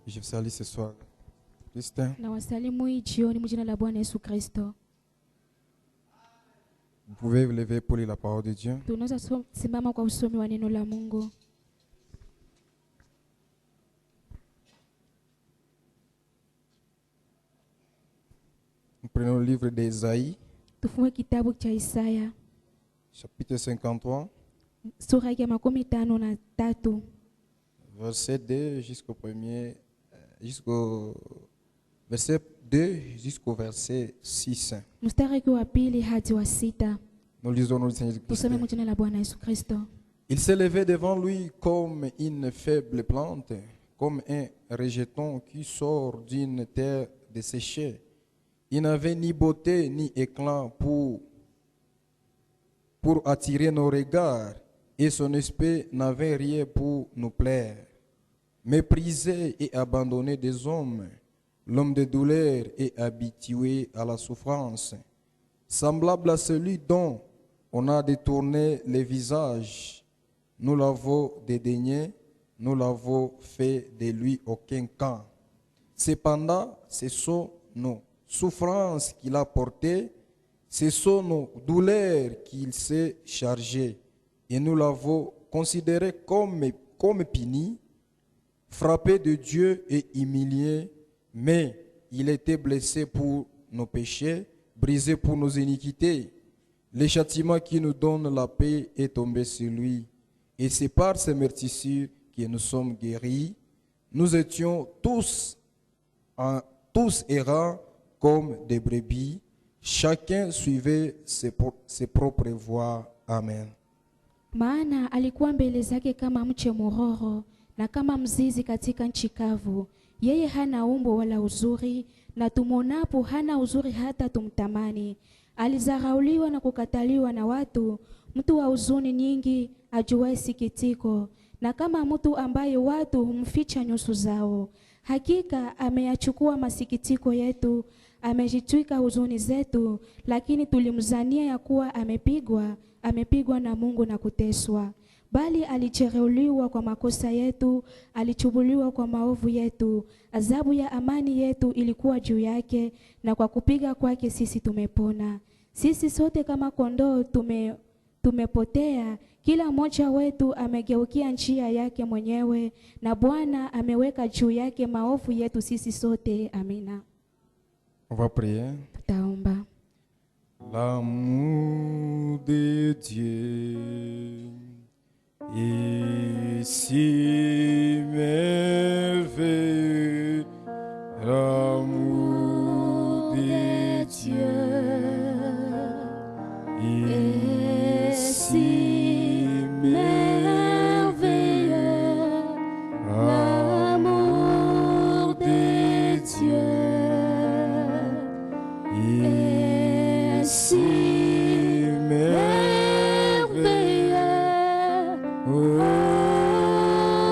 Je vous salue ce soir. Christin, Na wasalimu hii jioni mjina la Bwana Yesu Kristo. vous pouvez vous lever pour lire la parole de Dieu. Tunaweza simama kwa usomi wa neno la Mungu. Nous prenons le livre d'Ésaïe, Tufungue kitabu cha Isaya chapitre 53, sura ya 53 verset 2 jusqu'au premier, jusqu'au verset 2 jusqu'au verset 6. mstari wa pili hadi wa 6. Nous lisons le Seigneur Christ. Tusome mjina la Bwana Yesu Kristo. Il s'est levé devant lui comme une faible plante, comme un rejeton qui sort d'une terre desséchée. Il n'avait ni beauté ni éclat pour attirer nos regards, et son esprit n'avait rien pour nous plaire. Méprisé et abandonné des hommes, l'homme de douleur est habitué à la souffrance. Semblable à celui dont on a détourné le visage, nous l'avons dédaigné, nous l'avons fait de lui aucun camp. Cependant, ce sont nos souffrances qu'il a portées, ce sont nos douleurs qu'il s'est chargé, et nous l'avons considéré comme puni, frappé de Dieu et humilié, mais il était blessé pour nos péchés, brisé pour nos iniquités. Le châtiment qui nous donne la paix est tombé sur lui, et c'est par ses meurtrissures que nous sommes guéris. Nous étions tous errants comme des brebis, chacun suivait ses propres voies. Amen. Maana alikuwa mbele zake kama mche mororo na kama mzizi katika nchi kavu. Yeye hana umbo wala uzuri, na tumonapo hana uzuri hata tumtamani. Alizarauliwa na kukataliwa na watu, mtu wa huzuni nyingi, ajuaye sikitiko, na kama mtu ambaye watu humficha nyuso zao. Hakika ameyachukua masikitiko yetu, amejitwika huzuni zetu, lakini tulimzania ya kuwa amepigwa na Mungu na kuteswa. Bali alijeruhiwa kwa makosa yetu, alichubuliwa kwa maovu yetu. Adhabu ya amani yetu ilikuwa juu yake, na kwa kupiga kwake sisi tumepona. Sisi sote kama kondoo tumepotea, kila mmoja wetu amegeukia njia yake mwenyewe, na Bwana ameweka juu yake maovu yetu sisi sote. Amina. On va prier. Tutaomba. L'amour de Dieu est si merveilleux, l'amour de Dieu est si merveilleux, l'amour de Dieu est si merveilleux.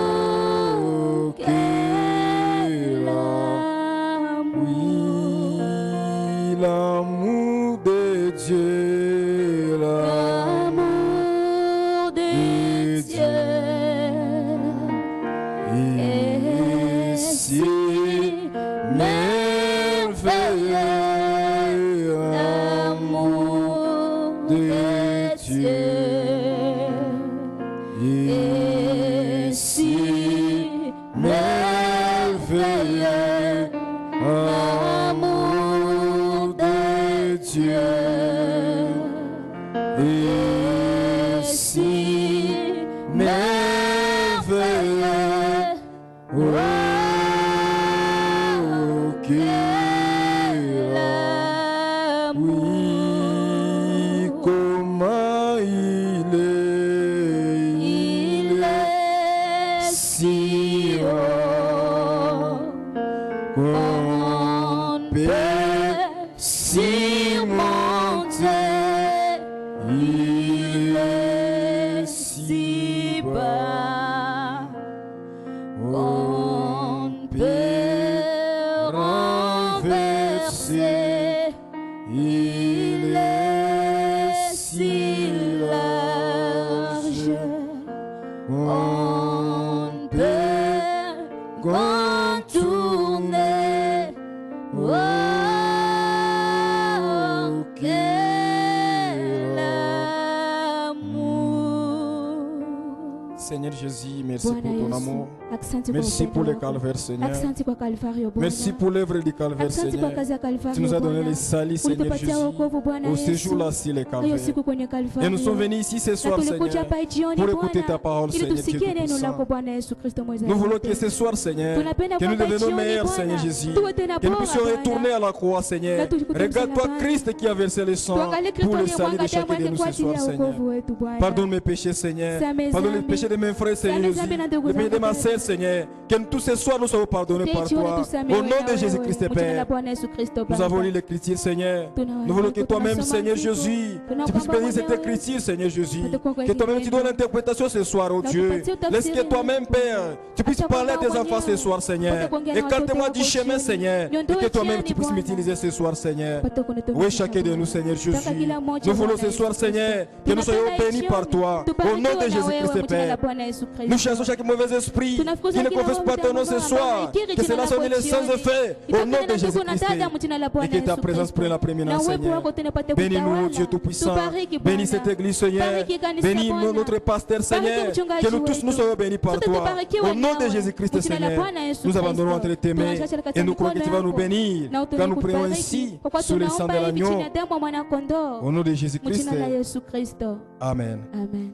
Oh, quel amour, oui, l'amour de Dieu, l'amour de Dieu est si merveilleux, l'amour de Dieu est si merveilleux, l'amour de Dieu est si merveilleux. Oh, quel amour, oui, comment il est si haut, qu'on peut surmonter, il est si bas, on peut renverser, il est si large, on peut contourner. Seigneur Jésus, merci Bwana pour ton Yesu, amour. asante kwa Merci pour upendo le wako. calvaire, Seigneur. Asante kwa Kalvario Bwana. Merci pour l'œuvre du calvaire, Asante kwa Seigneur. kazi ya Kalvario Tu nous as donné Bwana. les salis, Seigneur Ulitupatia Jésus, wokovu Bwana au Yesu. séjour là-ci, le Hiyo calvaire. siku kwenye Kalvario. Et nous sommes venus ici ce Na soir, tulikuja Seigneur, hapa jioni pour écouter Bwana, ta parole, ili Seigneur tusikie Dieu neno Tout-Puissant. lako Bwana Yesu Kristo mweza Nous voulons wote. que ce soir, Seigneur, Tunapenda que nous kwamba devenions jioni meilleurs, Bwana, Seigneur Jésus, tuwe tena que nous bora puissions Bwana. retourner à la croix, Seigneur. Na tukikute Regarde-toi msalabani. Christ qui a versé le sang Tuangalie Kristo pour le salut de aliyemwaga chacun damu de yake nous kwa ce ajili soir, ya Seigneur. wokovu wetu Bwana. Pardonne mes péchés, Seigneur. Samehe Pardonne les dhambi. péchés de mes frères, Seigneur Samehe Jésus. dhambi na ndugu Les péchés de zangu ma Bwana. sœur, Seigneur. Que tous ces soirs nous soyons pardonnés par Jioni toi. tusamehewe Au nom na de wewe. Jésus-Christ, Kwa jina la Père. Bwana Yesu Kristo Nous avons Baba. lu l'Écriture, Seigneur. Tunawaomba Nous voulons que toi-même, tunasoma Seigneur andiko. Jésus, Tunaomba tu puisses bénir cette mwenyewe. Écriture, Seigneur Jésus. Tukupe Que toi-même tu neno. donnes l'interprétation ce soir, oh Na Dieu. kupatie utafsiri Laisse que toi-même, wako. Père, tu puisses Acha parler à tes kwamba enfants ce mwenyewe. soir, Seigneur. Pate kuongea na Écarte-moi watoto du wako chemin, chini. Seigneur. Et Niondoe que toi-même tu njiani, puisses Bwana. m'utiliser ce soir, Seigneur. Pate kunitumikisha Oui, chacun de Bwana. nous, Seigneur Jésus. Taka kila mmoja Nous voulons Bwana ce soir, Yesu Kristo. Seigneur, que nous soyons Tunapenda bénis jioni. par toi. Au Tubarikiwe nom de na wewe, Jésus-Christ, kwa jina la Père. Bwana Yesu Kristo. Nous chassons chaque mauvais esprit Tunafukuza qui ne kila confesse roho pas ton nom ce mtakatifu soir. ambaye haikiri Que jina cela lako soit les sans jioni. effets au nom Itokane de na ndugu na Jésus-Christ. dada, mjina la Bwana Et que ta Yesu présence Kristo. prenne la prééminence, Na uwepo Seigneur. wako tena pate Bénis-nous, kutawala. Dieu Tout-Puissant. Tubariki Bwana. Bénis cette église, Seigneur. Bariki kanisa Bénis Bwana. notre pasteur, Seigneur. Bariki mchungaji Que nous tous wetu. nous soyons bénis par Sote toi. tubarikiwe Au nom de nawe. Jésus-Christ, Kwa jina la Seigneur. Bwana Yesu Nous abandonnons Kristo. entre tes mains Tunaacha katika et nous croyons que tu vas nous mikono bénir. yako. Na Car nous prions utakubariki. ainsi Kwa kuwa sous le sang de tunaomba hivi chini l'agneau. ya damu ya mwanakondoo. Au nom de Jésus-Christ. Mjina la Yesu Kristo. Amen. Amen.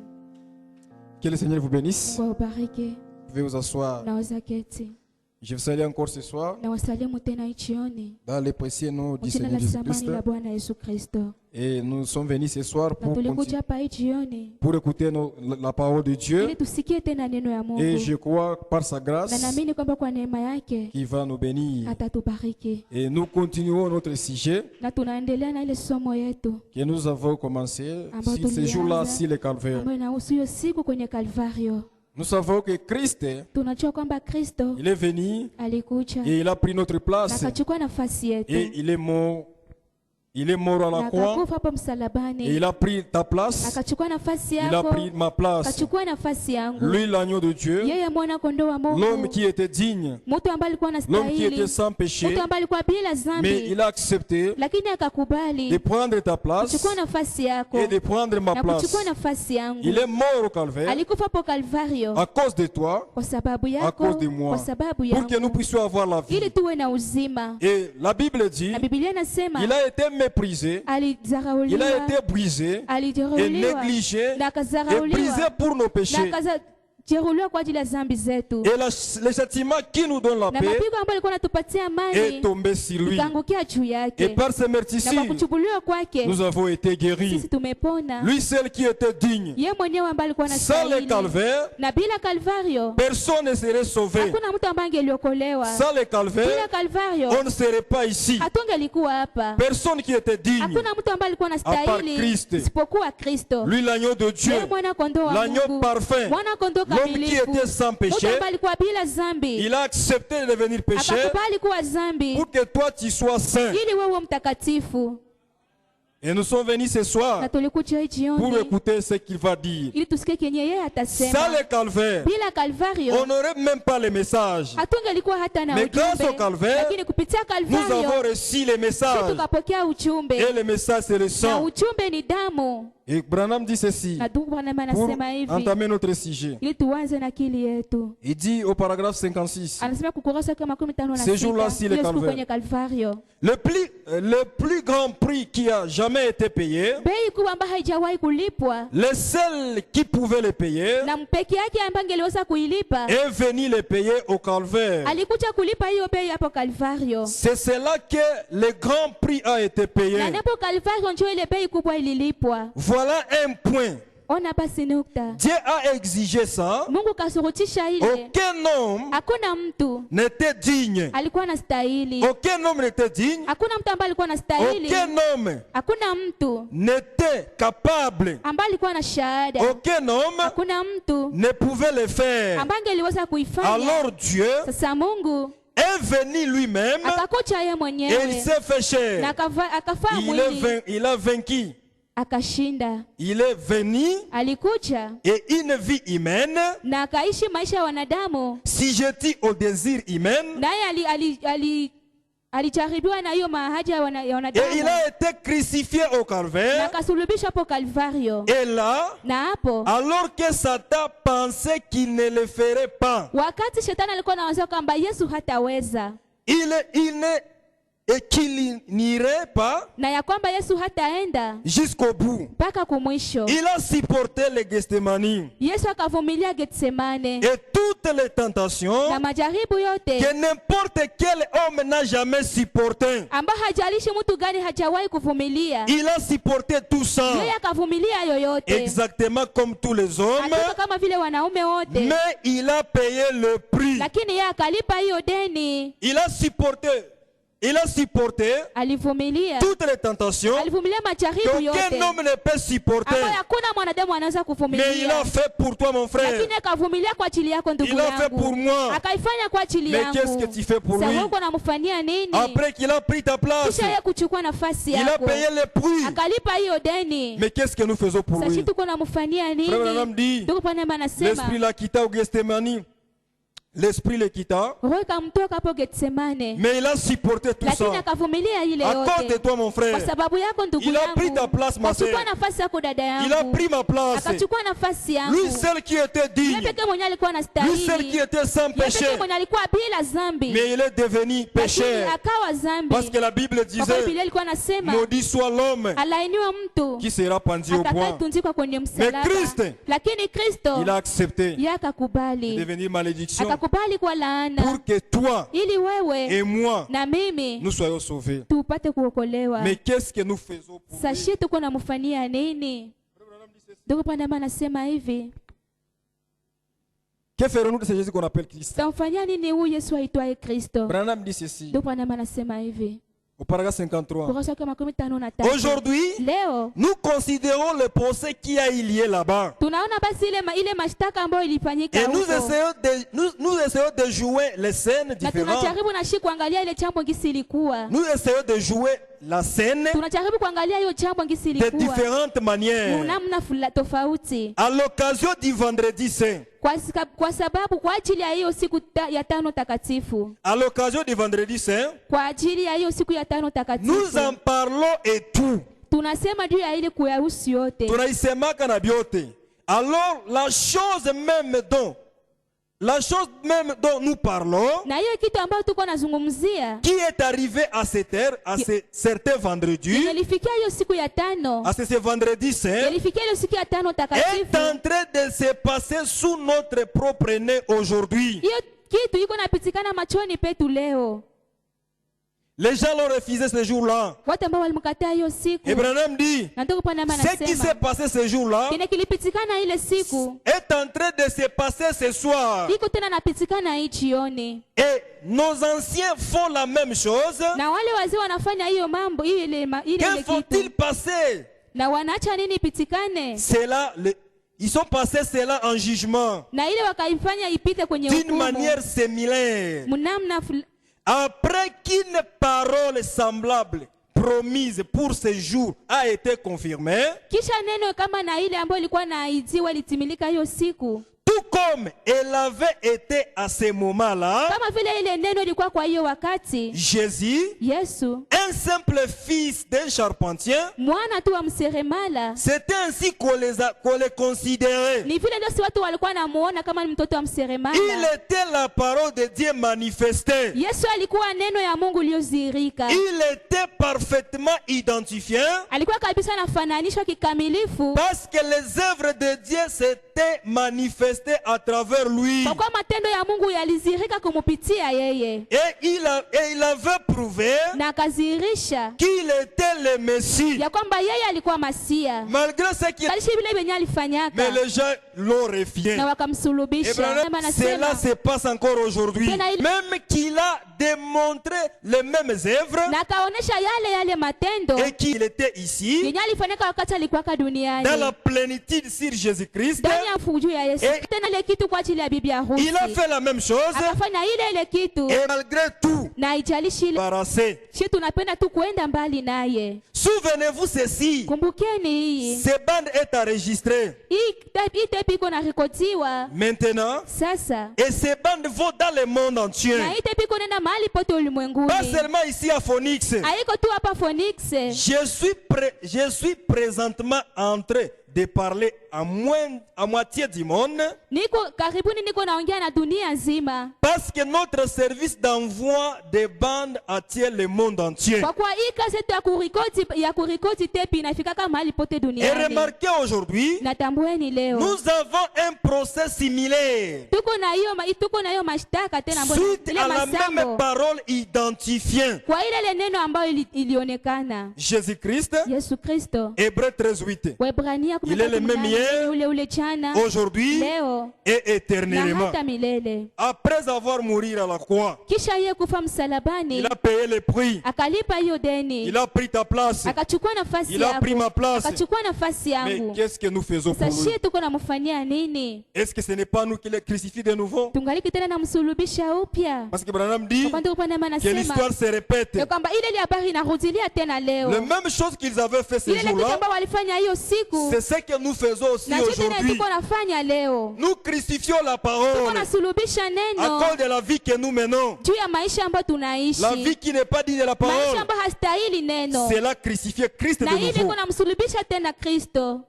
Que le Seigneur vous bénisse. Mungu awabariki. Vous pouvez vous asseoir. Naweza keti. Je vous salue encore ce soir Na wasalimu tena hii jioni. dans le précieux nom du Mjina Seigneur la thamani Jésus-Christ. la Bwana Yesu Kristo. Et nous sommes venus ce soir Na pour, tulikuja hapa hii jioni pour écouter la parole de Dieu. ili tusikie tena neno ya Mungu. Et je crois par sa Na grâce naamini kwamba kwa neema yake qu'il va nous bénir. atatubariki. Et nous continuons notre sujet Na tunaendelea na ile somo yetu que nous avons commencé Ambao sur ce jour-là, tulianza. sur le calvaire. ambayo inahusu hiyo siku kwenye Kalvario. Nous savons que Christ, Tunajua kwamba Kristo il est venu alikuja et il a pris notre na place akachukua nafasi yetu et il est mort. Il est mort à na la croix akakufa hapo et msalabani, il a pris ta place. akachukua nafasi Il a yako, pris ma place. akachukua nafasi yangu. Lui, l'agneau de Dieu, Yeye mwana kondoo wa l'homme Mungu, qui était digne, mtu ambaye alikuwa l'homme qui était anastahili, sans péché, mtu ambaye alikuwa bila mais dhambi, il a accepté lakini de akakubali prendre ta place kuchukua nafasi yako et de prendre ma na place. kuchukua nafasi yangu. Il est mort au calvaire Alikufa hapo Kalvario à cause de toi, kwa sababu à yako, cause de moi, kwa sababu pour que nous yangu, puissions avoir la vie. ili tuwe na uzima. Et la Bible dit, Na Biblia inasema il a été méprisé, il a alidharauliwa, été brisé et alijeruhiwa négligé na et brisé akadharauliwa pour nos na péchés. akajeruhiwa kwa ajili ya dhambi zetu, Et le châtiment qui nous donne la na paix mapigo ambayo alikuwa anatupatia est amani tombé sur lui. ikaangukia juu Et yake, par ses na kwa meurtrissures, kuchubuliwa kwake nous avons été guéris. sisi tumepona. Lui seul qui était digne. Ye mwenyewe ambaye alikuwa Sans le anastahili, calvaire, na bila Kalvario personne ne serait sauvé. hakuna mtu ambaye angeliokolewa. Sans le Bila calvaire, Kalvario on ne serait pas ici. hatungelikuwa hapa. Personne qui était digne. Hakuna mtu ambaye alikuwa anastahili Christ. isipokuwa Kristo. Lui, l'agneau de Dieu, Yeye mwana kondoo wa l'agneau Mungu, parfait, mwana kondoo l'homme qui kamilifu, était sans mtu péché, ambaye alikuwa bila dhambi, il a accepté de devenir pécheur akakubali kuwa dhambi pour que toi tu sois saint. ili wewe mtakatifu. Et nous sommes venus ce Na soir tulikuja hii pour jioni écouter ce qu'il va dire. ili tusikie kenye yeye Sans atasema. le calvaire, Bila Kalvario on n'aurait même pas les messages. hatungelikuwa hata na Mais grâce au ujumbe, calvaire, lakini kupitia Nous avons Kalvario reçu les sisi messages. tukapokea ujumbe, Et le message, c'est le na sang. ujumbe ni damu. Et Branham dit ceci Na ndugu Branham pour anasema hivi entamer notre sujet. ili tuanze na akili yetu. Il dit au paragraphe 56, Anasema kukurasa kama 15 Ce jour-là, na si sita le ile siku calvaire. kwenye Kalvario, le plus grand prix qui a jamais été payé, bei kubwa ambayo haijawahi kulipwa le seul qui pouvait le payer, na mpeke yake ambaye angeliweza kuilipa est venu le payer au calvaire. alikuja kulipa hiyo bei hapo Kalvario, C'est cela que le grand prix a été payé. na napo Kalvario ndio ile bei kubwa ililipwa. Voilà un point. Ona basi nukta, Dieu a exigé ça. Mungu kasurutisha ile. Aucun homme Hakuna mtu n'était digne. alikuwa anastahili, Aucun homme n'était digne. hakuna mtu ambaye alikuwa anastahili, Aucun homme hakuna mtu n'était capable. ambaye alikuwa na shahada, Aucun homme hakuna mtu ne pouvait le faire. ambaye angeliweza kuifanya. Alors Dieu Sasa Mungu est venu lui-même akakucha yeye et il mwenyewe s'est fait chair. na akafaa mwili Il a vaincu. akashinda. Il est venu Alikuja et une vie humaine, na akaishi maisha ya wanadamu, si je dis au désir humain, naye alijaribiwa na hiyo mahaja ya Et il wanadamu a été crucifié au na Calvaire. akasulubishwa hapo Kalvario. Et là, Na hapo alors que Satan pensait qu'il ne le ferait pas, wakati shetani alikuwa anawaza kwamba Yesu hataweza et qu'il n'irait pas na ya kwamba Yesu hataenda jusqu'au bout, mpaka kumwisho, il a supporté le Gethsemane Yesu akavumilia Getsemane et toutes les tentations na majaribu que yote n'importe quel homme n'a jamais supporté. ambayo hajalishi mtu gani hajawahi kuvumilia, Il a supporté tout ça yeye akavumilia yoyote, exactement comme tous les hommes, hakika kama vile wanaume wote, mais il a payé le prix. lakini yeye akalipa hiyo deni. Il a supporté Alivumilia, toutes les tentations alivumilia majaribu qu'aucun yote homme ne peut supporter. ambayo hakuna mwanadamu anaweza Mais il kuvumilia, a fait pour toi, mon frère. lakini akavumilia kwa ajili yako ndugu Il a fait pour yangu, moi. akaifanya kwa ajili Mais qu'est-ce yangu. que tu fais pour Sasa lui? uko namfanyia nini? Après qu'il a pris ta place, Kisha yeye kuchukua nafasi il a yako, payé le prix. akalipa hiyo deni. Mais qu'est-ce que nous faisons pour Sasa lui? tuko namfanyia Frère Branham nini? dit, Ndugu Branham anasema l'esprit l'a quitté au Gethsemane. L'esprit le quitta. roho ikamtoka hapo Getsemane, Mais il a supporté tout lakini ça. akavumilia ile À cause de yote toi, mon kwa frère. sababu yako ndugu Il a pris ta yangu. place, ma Akachukua sœur. nafasi yako dada Il a yangu, pris ma place. akachukua nafasi yangu. Lui seul qui était Yeye digne. pekee mwenye alikuwa Lui seul qui anastahili, était sans yeye péché. pekee mwenye alikuwa bila dhambi, Mais il est devenu lakini pécheur. akawa dhambi. Parce que la Bible Kwa disait, sababu Biblia ilikuwa nasema maudit soit l'homme alainiwa mtu qui sera pendu au bois. atakayetunzikwa kwenye msalaba, Christ, lakini Kristo Il a accepté yeye de akakubali, devenir malédiction akakubali kwa laana pour que toi ili wewe et moi, na mimi nous soyons sauvés. tupate kuokolewa. Mais qu'est-ce que nous faisons pour lui? Sashi tuko namfanyia nini? Ndugu Branham anasema hivi, Que ferons-nous de ce Jésus qu'on appelle Christ? tamfanyia nini huyu Yesu aitwaye Kristo? Branham dit ceci Ndugu Branham anasema hivi, au paragraphe 53. kurasa ya 53. Aujourd'hui, Leo nous considérons le procès qui a eu lieu là-bas. tunaona basi ile mashtaka ambayo ilifanyika Et huko, nous essayons de jouer les scènes na différentes. tunajaribu na shi kuangalia ile jambo ngisi ilikuwa, Nous essayons de jouer la scène tunajaribu kuangalia hiyo jambo ngisi de ilikuwa différentes manières. namna tofauti, À l'occasion du vendredi saint. kwa sababu kwa ajili ya hiyo siku ya tano takatifu, À l'occasion du vendredi saint, kwa ajili ya hiyo siku ya tano nous takatifu en parlons et tout. tunasema juu ya ile kuyahusu yote. Tunaisemaka na biote. Alors la chose même dont nous parlons, Na hiyo kitu ambayo tuko nazungumzia qui est arrivé à cette heure, à certains vendredis, ilifikia hiyo siku ya tano, à ce vendredi saint, ilifikia hiyo siku ya tano est takatifu, en train de se passer sous notre propre nez aujourd'hui. hiyo kitu iko napitikana machoni petu leo. Les gens l'ont refusé ce jour-là. Watu ambao walimkataa hiyo siku, Et Branham dit, na ndugu Branham ce qui s'est anasema passé ce jour-là kile kilipitikana ile siku est en train de se passer ce soir. iko tena napitikana hii jioni, Et nos anciens font la même chose. na wale wazee wanafanya hiyo mambo ile Que faut-il kitu, passer? na wanaacha nini ipitikane, Ils sont passés cela en jugement na ile wakaifanya ipite kwenye d'une hukumu manière similaire. mnamna Après qu'une parole semblable promise pour ce jour a été confirmée, kisha neno kama na ile ambayo ilikuwa naidiwa ilitimilika hiyo siku, tout comme elle avait été à ce moment-là, kama vile ile neno ilikuwa kwa hiyo wakati. Jésus, Yesu un simple fils d'un charpentier, mwana tu wa mseremala, c'était ainsi qu'on les considérait. ni vile ndio si watu walikuwa namuona kama ni mtoto wa Il mseremala. était la parole de Dieu manifestée. Yesu alikuwa neno ya Mungu iliyozihirika, Il était parfaitement identifié alikuwa kabisa anafananishwa kikamilifu, parce que les œuvres de Dieu s'étaient manifestées à travers lui. kwa kuwa matendo ya Mungu yalizihirika kumupitia yeye, Et il avait prouvé na akazihirisha qu'il était le Messie. ya kwamba yeye alikuwa Masia, Malgré ce qu'il kalishi vile venye alifanyaka, mais les gens l'ont refusé. na wakamsulubisha. Et cela se passe encore aujourd'hui. Même qu'il a démontré les mêmes œuvres na akaonesha yale matendo et qu'il était ici yenye alifanyika wakati alikuwa dans duniani, la plénitude sur Jésus-Christ. ndani alifanya fujo ya Yesu Et- tena ile kitu kwa ajili ya bibi harusi. Il a fait la même chose Akafanya ile kitu et malgré tout, na haijalishi ile embarrassé. shi tunapenda tu kuenda mbali naye. Souvenez-vous ceci, Kumbukeni hii. ce bande est enregistré Hii tape iko na rekodiwa maintenant sasa. et ces bandes vont dans le monde entier. Na hii tape iko nenda mahali pote ulimwenguni. Pas seulement ici à Phoenix. Haiko tu hapa Phoenix. Je suis présentement en train de parler à moitié du monde Niko karibuni niko naongea na dunia nzima. parce que notre service d'envoi de bandes attire le monde entier. Kwa kuwa hii kazi yetu ya kurikodi tape inafika kama mahali pote Et duniani. remarquez aujourd'hui, Natambueni leo. nous avons un procès similaire Tuko na hiyo mashtaka tena ambayo suite ile à la même masambo. parole identifiant Kwa ile neno ambayo ilionekana. Jésus-Christ. Yesu Kristo. Hébreux 13:8. Waebrania Il est le même hier, ule jana. aujourd'hui Leo. et Na éternellement. hata milele. Après avoir mouru à la croix, Kisha yeye kufa msalabani. il a payé le prix. Akalipa hiyo deni. Il a pris ta place. Akachukua nafasi Il a pris ma yako. place. Akachukua nafasi Mais yangu. qu'est-ce que nous faisons pour lui? Sasa tuko namfanyia nini? Est-ce que ce n'est pas nous qui les crucifie de nouveau? Tungaliki tena namsulubisha upya. Parce que Branham dit Kwa ndio upande que anasema l'histoire se répète. ya kwamba ile habari inarudilia tena leo. La même chose qu'ils avaient fait ce Ile kitu jour-là, ambayo walifanya hiyo siku. c'est ce que nous faisons aussi Na sisi tena aujourd'hui. tuko nafanya leo. Nous crucifions la Tuko parole nasulubisha à neno cause de la vie que nous menons. juu ya maisha ambayo tunaishi. La vie qui n'est pas digne de la Maisha parole, ambayo hastahili neno. c'est là crucifier Christ Na de hivi nouveau. kuna msulubisha tena Kristo.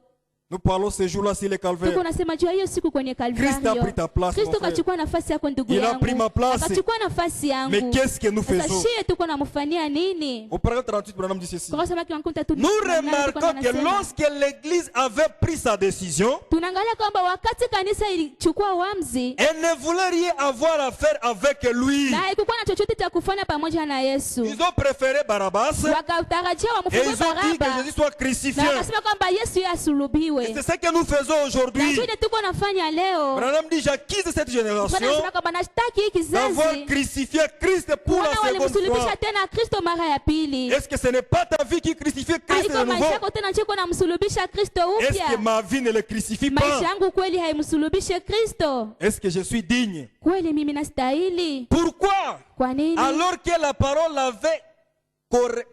Nous parlons ce jour-là sur le Tuko calvaire. nasema juu ya hiyo siku kwenye Christ a Kalvario. pris ta place, Kristo mon frère. kachukua nafasi yako ndugu Il a yangu. pris ma place. Akachukua nafasi yangu. Mais qu'est-ce que nous Sasa faisons? shie tuko namfanyia nini? Au paragraphe 38, Branham dit ceci. Kwa sababu kiwango tu Nous remarquons que lorsque l'Église avait pris sa décision, tunaangalia kwamba wakati kanisa ilichukua uamuzi elle ne voulait rien avoir à faire avec lui. na haikuwa na chochote cha kufanya pamoja na Yesu. Ils ont préféré Barabbas Wakatarajia et wamfungue ils ont dit que Baraba. Jésus soit Na crucifié. wakasema kwamba Yesu yeye asulubiwe. C'est ce que nous faisons aujourd'hui. Lakini tuko nafanya leo. Branham dit j'accuse cette génération Tunasema kwamba nashtaki hiki d'avoir kizazi. crucifié Christ pour la Kuona seconde walimsulubisha fois. tena Kristo mara ya pili. Est-ce que ce n'est pas ta vie qui crucifie Christ de Haiko maisha nouveau? yako tena chiko namsulubisha Kristo Est-ce que upya. ma vie ne le crucifie Maisha pas? yangu kweli haimsulubishe Kristo. Est-ce que je suis digne? Kweli mimi nastahili. Pourquoi? Kwa nini? Alors que la parole l'avait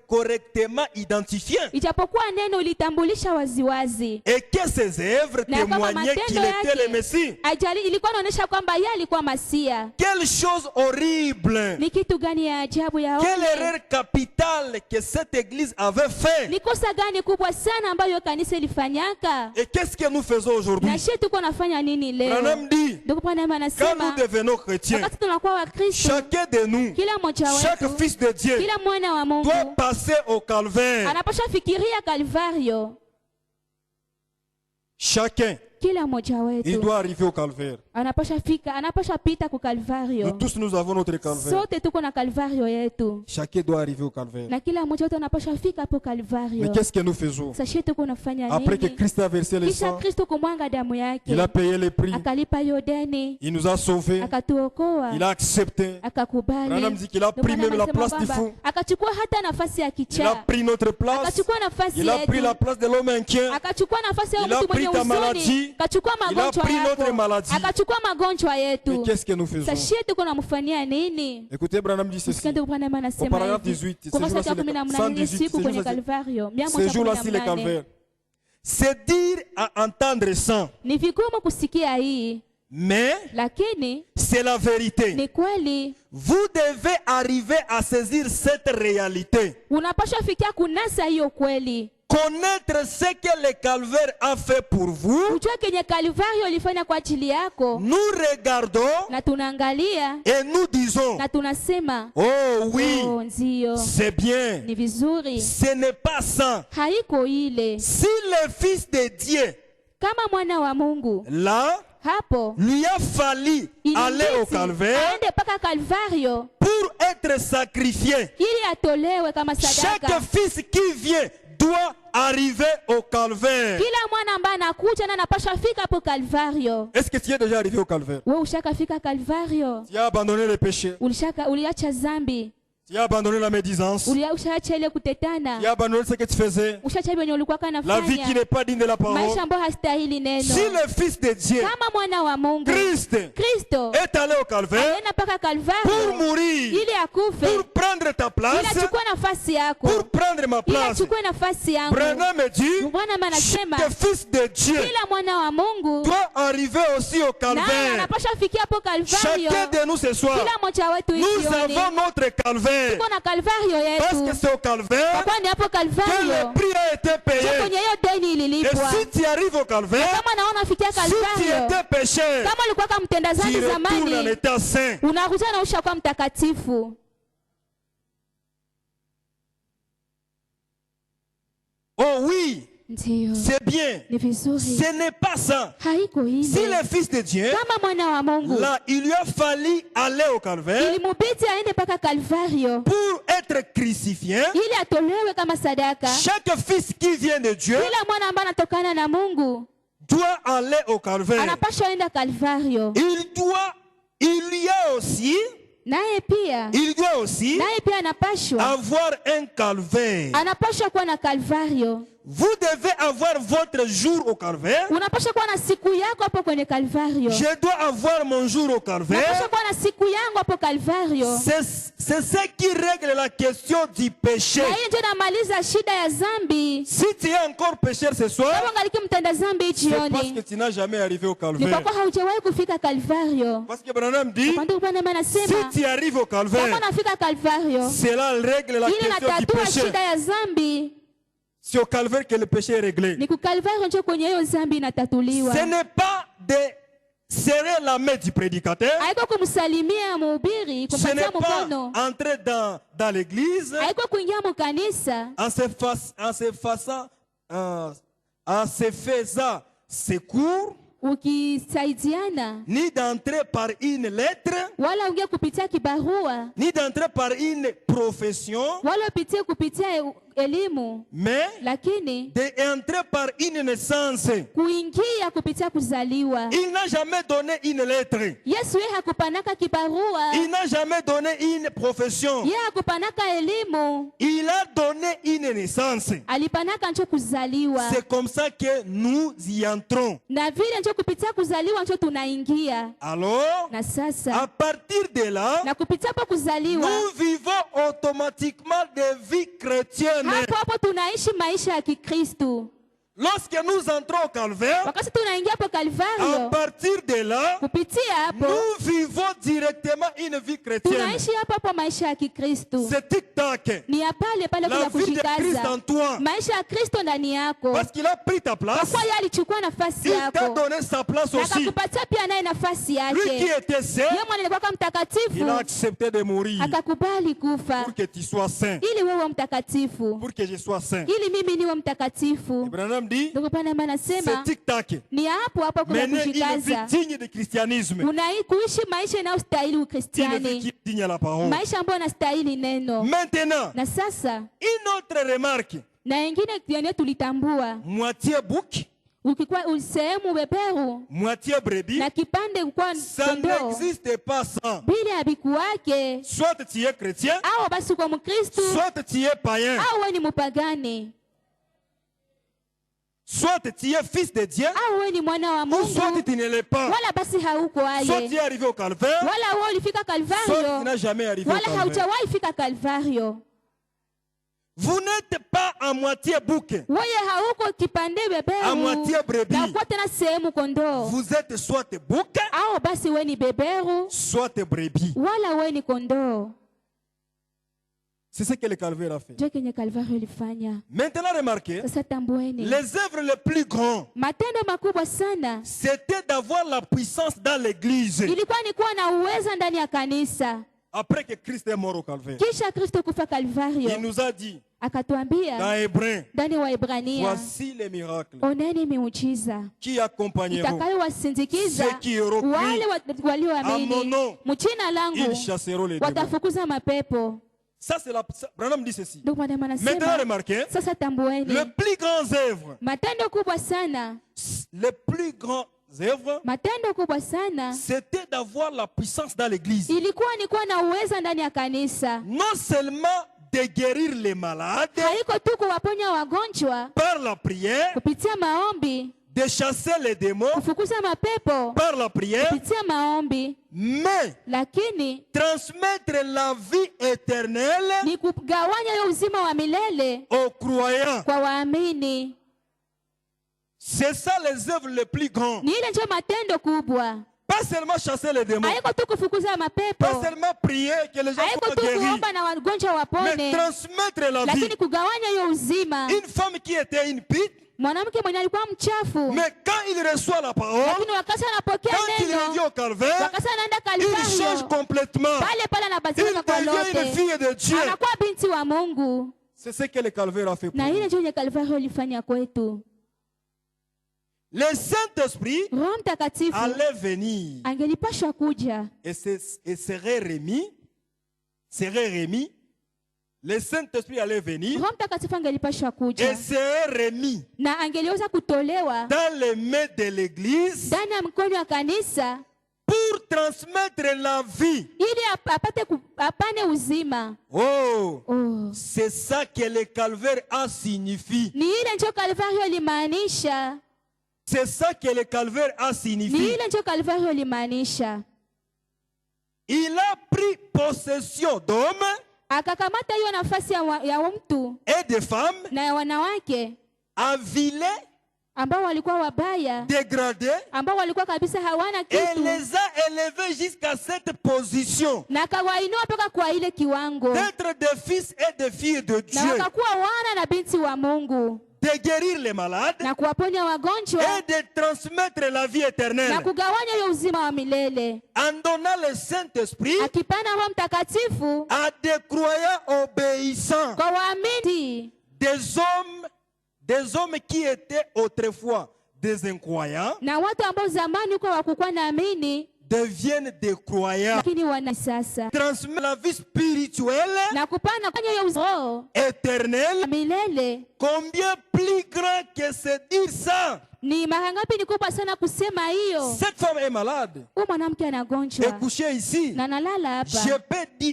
correctement identifié Ijapokuwa neno litambulisha waziwazi. et que ses œuvres Na kwamba témoignaient qu'il matendo était le yake Messie. ajali ilikuwa inaonyesha kwamba yeye alikuwa Masia. Quelle chose horrible! Ni kitu gani ya ajabu ya Quelle ovyo? erreur capitale que cette église avait fait! Ni kosa gani kubwa sana ambayo kanisa ilifanyaka? Et qu'est-ce que nous faisons aujourd'hui? Na sisi tuko nafanya nini leo? Branham dit, Ndio Branham quand nous anasema devenons chrétiens, wakati tunakuwa Wakristo, chacun de nous, kila mmoja chaque wetu, fils de Dieu, kila mwana wa Mungu doit passer au calvaire. anapaswa fikiria Kalvario. Chacun, Kila mmoja il wetu doit arriver au calvaire. anapaswa pita ku Nous Kalvario. tous, nous avons notre calvaire. Sote tuko na Kalvario yetu. Chacun doit arriver au calvaire. Na kila mmoja wetu anapaswa fika hapo Mais Kalvario. qu'est-ce que nous faisons? Sasa tuko nafanya Après que nini? Christ a versé le Kisha sang, Kristo kumwanga damu yake. il a payé le prix, Akalipa hiyo deni, il nous a sauvés, akatuokoa, il a accepté. akakubali. Branham dit qu'il a Ndio pris maana même la anasema place du kwamba fou. akachukua hata nafasi ya Il a kichaa, pris notre place, akachukua nafasi il a pris la yetu, place de l'homme inquiet, akachukua nafasi ya Il a mtu mwenye pris ta maladie, huzuni, akachukua il a magonjwa pris notre yako, maladie. akachukua magonjwa Mais yetu. qu'est-ce que nous faisons? Sasa tuko namfanyia nini? Écoutez, Branham dit ceci. Msikende Branham Au anasema paragraphe hivi. 18, Kwa ce jour-là, sasa c'est le 18 siku 118, kwenye ce Kalvario, Ce jour-là, c'est le 118. calvaire. C'est dire à entendre ça, Ni vigumu kusikia hii, mais lakini c'est la vérité. ni kweli. Vous devez arriver à saisir cette réalité. Unapaswa fikia kunasa hiyo kweli. Connaître ce que le calvaire a fait pour vous. Ujue kenye Kalvario ilifanya kwa ajili yako, Nous regardons na tunaangalia et nous disons, na tunasema oh oui, oh, ndio c'est bien. ni vizuri. Ce n'est pas ça. Haiko ile. Si le Fils de Dieu, Kama mwana wa Mungu là, hapo lui a fallu aller au ilibidi calvaire aende mpaka Kalvario pour être sacrifié. ili atolewe kama Chaque sadaka. fils qui vient doit arriver au calvaire. Kila mwana ambaye anakuja na anapaswa fika hapo Kalvario. Est-ce que tu es déjà arrivé au calvaire? Wewe ushakafika Kalvario? Tu as abandonné le péché. Uliacha dhambi. Tu as abandonné la médisance. Ushaacha ile kutetana. Tu as abandonné ce que tu faisais. Ushaacha venye ulikuwa La vie kanafanya. qui n'est pas digne de la parole. Maisha ambayo hastahili neno. Si le Fils de Dieu, Kama mwana wa Mungu Kristo est allé au calvaire alienda mpaka pour Kalvario mourir, ili akufe, pour prendre ta ili place, achukue nafasi yako, pour prendre ma ili place. achukue nafasi yangu. Branham me dit, Bwana anasema chaque Fils de Dieu kila mwana wa Mungu doit arriver aussi au naye calvaire. anapaswa fikia hapo Kalvario. Chacun de nous ce soir, Kila mmoja wetu nous jioni avons notre calvaire. tuko na Kalvario Parce que yetu, c'est au calvaire kwa kuwa ni hapo que Kalvario le prix a été ndio payé. kwenye hiyo deni Et ililipwa. si tu arrives au calvaire, Kama naona fikia si tu Kalvario, étais pécheur, kama ulikuwa kama mtenda tu dhambi retournes en zamani, état saint. unakuja na ushakuwa mtakatifu. Oh oui, Ndio, c'est bien. ni vizuri. Ce n'est pas ça. Haiko Si ile. le Fils de Dieu, Kama mwana wa Mungu là, il lui a fallu aller au calvaire ilimubidi aende mpaka Kalvario pour être crucifié. ili atolewe kama sadaka. Chaque fils qui vient de Dieu Kila mwana ambaye anatokana na Mungu doit aller au calvaire. anapaswa enda Kalvario. Il y a aussi, Naye pia anapashwa avoir un calvaire. kuwa na Kalvario. Vous devez avoir votre jour au calvaire. Unapaswa kuwa na siku yako hapo kwenye Kalvario. Je dois avoir mon jour au calvaire. Unapaswa kuwa na siku yangu hapo Kalvario. C'est ce qui règle la question du péché. Na hiyo ndio inamaliza shida ya dhambi. Si tu es encore pécheur ce soir, Kama ungaliki mtenda dhambi c'est parce que jioni, tu n'as jamais arrivé au ni kwa calvaire. kuwa haujawahi kufika Kalvario. Parce que Branham dit, Kwa ndio Bwana si anasema tu arrives au kama calvaire, unafika Kalvario, cela règle la ili question du natatua péché. shida ya dhambi. C'est au calvaire que le péché est réglé. Ni kukalvario ndio kwenye hiyo dhambi inatatuliwa. Ce n'est pas de serrer la main du prédicateur. Haiko kumsalimia mhubiri, Ce kumpatia n'est pas mkono. entrer dans l'église Haiko kuingia mukanisa en se faisant secours, ukisaidiana, ni d'entrer par une lettre, wala ungia kupitia kibarua, ni d'entrer par une profession, wala upitie kupitia elimu, mais lakini d'entrer par une naissance. kuingia kupitia kuzaliwa. Il n'a jamais donné une lettre. Yesu yeye hakupanaka kibarua, Il n'a jamais donné une profession. yeye hakupanaka elimu, Il a donné une naissance. alipanaka njo kuzaliwa. C'est comme ça que nous y entrons. Na vile njo kupitia kuzaliwa njo tunaingia. Alors, Na à sasa partir de là, na kupitia hapo kuzaliwa, nous vivons automatiquement des vies chrétiennes. hapo tunaishi maisha ya Kikristo. Lorsque nous entrons au calvaire, Wakati tunaingia hapo à Kalvario, partir de là, kupitia hapo nous vivons directement une vie chrétienne. tunaishi hapo maisha ya Kikristo. C'est tic-tac. Ni ya pale pale La kuna vie de Christ en kushikaza toi. maisha ya Kristo ndani yako, Parce qu'il a pris ta kwa place, kuwa yeye alichukua nafasi il t'a yako donné sa place na aussi. akakupatia pia naye nafasi Lui qui yake. était saint, Yeye mwana alikuwa kama il a mtakatifu, accepté de mourir akakubali kufa pour que tu sois saint, ili wewe mtakatifu, pour que je sois saint. ili mimi niwe mtakatifu. Branham dit, Ndio pale c'est anasema tic-tac. ni hapo hapo kuna Mener une vie kushikaza, digne du christianisme. kuishi maisha yanayostahili Une vie Ukristiani, qui est digne à la parole. maisha ambayo yanastahili neno. Maintenant, Na sasa une autre remarque. na ingine yenyewe tulitambua, Moitié bouc, ukikuwa sehemu beberu moitié brebis. na kipande kwa Ça kondoo, n'existe pas sans. bila abikuwake, Soit tu es chrétien, au basi kwa Mkristo soit tu es païen, au wewe ni mpagani, soit tu es fils de Dieu, au wewe ni mwana wa ou soit Mungu, tu ne l'es pas. wala basi hauko Soit tu aye, es arrivé au calvaire, wala wewe ulifika soit tu Kalvario, n'as jamais arrivé au wala calvaire. haujawahi fika Kalvario. Vous n'êtes pas à moitié bouc, Wewe hauko kipande à moitié beberu brebis. na kwa tena sehemu kondoo, Vous êtes soit bouc, au basi wewe ni beberu soit brebis. wala wewe ni kondoo. C'est ce que le calvaire a fait. Ndio kenye Kalvario ilifanya. Maintenant, remarquez, Sasa tambueni, les œuvres les plus grands, matendo makubwa sana c'était d'avoir la puissance dans l'église. ilikuwa ni kuwa na uweza ndani ya kanisa. Après que Christ est mort au calvaire, Kisha Kristo kufa il Kalvario, nous a dit akatuambia dans Hébreu, ndani wa Ibrania, voici les miracles oneni miujiza qui accompagneront itakayowasindikiza ceux qui auront wale cru en walioamini mon nom. mchina langu, Ils chasseront les démons. watafukuza mapepo. Ça, c'est la. Branham dit ceci. Ndio maana Maintenant, anasema remarquez, sasa, tambueni les plus grandes œuvres, matendo kubwa sana, les plus grandes œuvres, Matendo kubwa sana c'était d'avoir la puissance dans l'église. ilikuwa ni kuwa na uweza ndani ya kanisa, Non seulement de guérir les malades haiko tu kuwaponya wagonjwa par la prière, kupitia maombi, de chasser les démons kufukuza mapepo par la prière, kupitia maombi, mais lakini transmettre la vie éternelle ni kugawanya hiyo uzima wa milele aux croyants. kwa waamini. C'est ça les œuvres les plus grandes. Ni ile ndio matendo kubwa, Pas seulement chasser les démons, haiko tu kufukuza mapepo, pas seulement prier que les gens haiko soient tu guéris, kuomba na wagonjwa mais wapone, transmettre la vie. lakini kugawanya hiyo uzima. Une femme qui était une pute, Mwanamke mwenye alikuwa mchafu, mais quand il reçoit la parole, lakini wakati anapokea quand il neno, revient au calvaire, wakati anaenda il change Kalvario, complètement. pale pale Il anabadilika kwa devient une lote, fille de Dieu. anakuwa binti wa Mungu. C'est ce que le calvaire a fait pour Na nous. ile ndio Kalvario ilifanya kwetu. Le Saint-Esprit Roho Mtakatifu allait venir angelipashwa kuja et serait remis. Le Saint-Esprit allait venir Roho Mtakatifu angelipashwa et kuja serait remis na angeliweza kutolewa dans les mains de l'Église ndani ya mkono wa kanisa pour transmettre la vie. ili apane uzima. Oh, Oh. c'est ça que le calvaire a signifié. Ni ile ndio Kalvario limaanisha. C'est ça que le calvaire a Ni signifié. ile ndio Kalvario limaanisha. Il a pris possession d'hommes Akakamata hiyo nafasi ya mtu et de femmes na ya wanawake avilés, ambao walikuwa wabaya, dégradés, ambao walikuwa kabisa hawana et kitu, les a élevés jusqu'à cette position na akawainua mpaka kwa ile kiwango, d'être des fils et des filles de na Dieu, wakakuwa wana na binti wa Mungu, de guérir les malades na kuwaponya wagonjwa et de transmettre la vie na éternelle kugawanya hiyo uzima wa milele, en donnant le Saint-Esprit akipana Roho Mtakatifu à des croyants obéissants, kwa waamini, des hommes qui étaient autrefois des incroyants na watu ambao zamani kwa wakukuwa naamini deviennent des croyants. lakini wana sasa, Transmettre la vie spirituelle na kupana kwenye hiyo uzima éternelle. wa milele. Combien plus grand que c'est dire ça? Ni mara ngapi ni kubwa sana kusema hiyo. Cette femme est malade, Huyu mwanamke est anagonjwa couchée ici. na nalala hapa,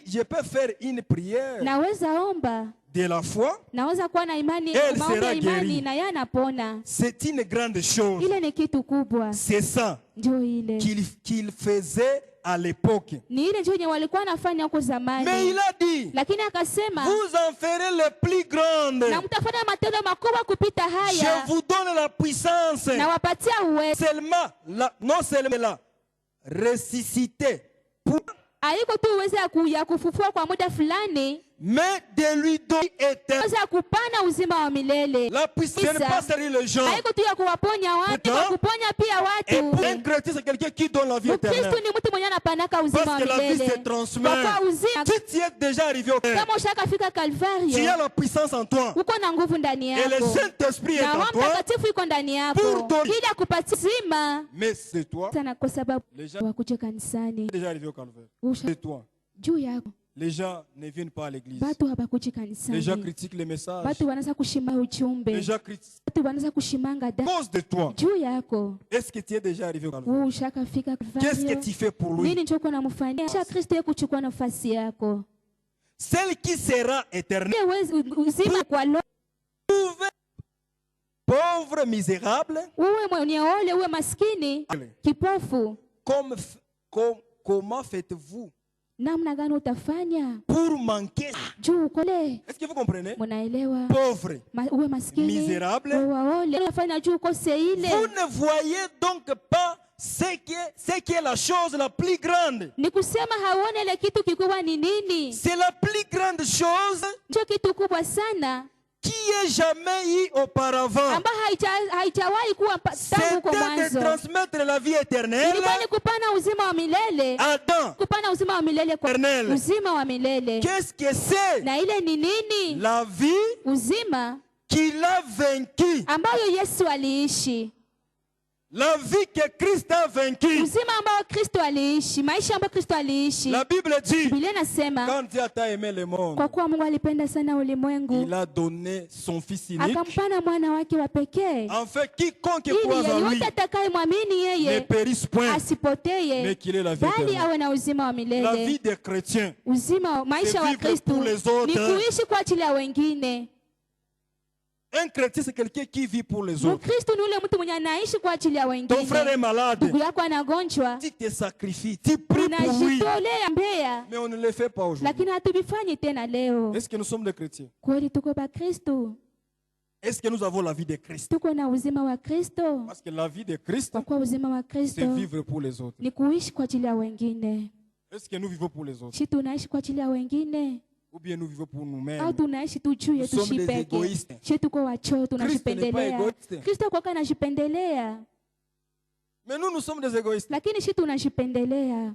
Je peux faire une prière naweza omba, de la foi. naweza kuwa na imani, Elle maombi ya sera imani guérie. na yeye anapona. C'est une grande chose. Ile ni kitu kubwa, C'est ça ndio ile qu'il faisait à l'époque. ni ile ndio yenye walikuwa wanafanya huko Mais zamani, il a dit, lakini akasema vous en ferez les plus grandes. na mtafanya matendo makubwa kupita Je haya, vous donne la puissance. na wapatia uwezo. Non seulement la ressusciter, Haiko tu uwezo ya kufufua kwa muda fulani, mais de lui donner éternel. uwezo ya kupana uzima wa milele. La puissance, ce n'est pas servir les gens. Haiko tu ya kuwaponya watu, Pourtant, kwa kuponya pia Et pour un watu. chrétien, c'est quelqu'un qui donne la vie Mkristo éternelle. ni mtu mwenye anapanaka uzima Parce wa que la vie se milele. transmet. Kwa kuwa uzima, Si tu es déjà arrivé au cœur, kama ushakafika tu as Kalvario, la puissance en toi. uko na nguvu ndani Et le yako, Saint-Esprit est na en Roho toi. Mtakatifu iko ndani Pour yako donner. ili akupatie uzima Mais c'est toi sana, kwa sababu Les gens- wakuja kanisani déjà arrivé au calvaire. Usha- C'est toi. juu yako. Les gens ne viennent pas à l'église. Batu habakuji Les gens kanisani, critiquent les messages. batu wanaanza kushima Les ujumbe, gens critiquent batu wanaanza kushimanga à da cause de toi. juu yako. Est-ce que tu es déjà arrivé au calvaire? Wewe ushakafika Qu'est-ce que Kalvario, tu fais pour lui? nini njoko namfanyia cha Kristo yeye kuchukua nafasi yako, Celle qui sera éternelle, ile uzima kwa lo, pauvre, misérable, uwe mwenye ole, uwe maskini, kipofu, comment faites-vous namna gani utafanya pour manquer? juu ukole? Est-ce que vous comprenez? Munaelewa? Pauvre, Uwe maskini, misérable. uwe waole, unafanya juu ukose ile. Vous ne voyez donc pas ce qui est la chose la plus grande. Ni kusema hauone ile kitu kikubwa ni nini? C'est la plus grande chose Ndio kitu kubwa sana qui ait jamais eu auparavant. ambayo haijawahi kuwa tangu huko C'était de mwanzo. transmettre la vie éternelle Ilikuwa ni kupana uzima wa milele, à Adam. kupana uzima wa milele kwa Éternel. uzima wa milele. Qu'est-ce que c'est? Na ile ni nini? La vie Uzima qu'il a vaincue. ambayo Yesu aliishi. La vie que Christ a vaincue. uzima ambao Kristo aliishi, maisha ambayo Kristo aliishi. La Bible dit, Biblia inasema quand Dieu a aimé le monde, kwa kuwa Mungu alipenda sana ulimwengu, il a donné son Fils unique, akampana mwana wake wa pekee, afin quiconque ili croit en lui yeyote atakayemwamini ne yeye périsse point, mais asipotee, qu'il ait la vie bali éternelle. awe na uzima wa La vie milele. des chrétiens, Uzima, maisha C'est wa vivre Kristo pour les autres. ni kuishi kwa ajili ya wengine. un chrétien c'est quelqu'un qui vit pour les autres. Mkristo ni ule mtu mwenye anaishi kwa ajili ya Ton frère est wengine. malade, Ndugu yako anagonjwa, tu te sacrifies, tu pries pour lui, unajitolea mbea, mais on ne le fait pas aujourd'hui. lakini hatuvifanyi tena leo. Est-ce que nous sommes des chrétiens? Kweli tuko ba Kristo, Est-ce que nous avons la vie de Christ? tuko na uzima wa Kristo, Parce que la vie de Christ, kwa kuwa uzima wa c'est Kristo vivre pour les autres. ni kuishi kwa ajili ya wengine. Est-ce que nous vivons pour les autres? Si tunaishi kwa ajili ya wengine Ou bien nous vivons pour au nous-mêmes? tunaishi tu juu yetu Nous sommes des shipeke? égoïstes. Si tuko wacho, tunajipendelea. égoïste. Kristo kwake anajipendelea, Mais nous sommes des égoïstes. lakini si tunajipendelea.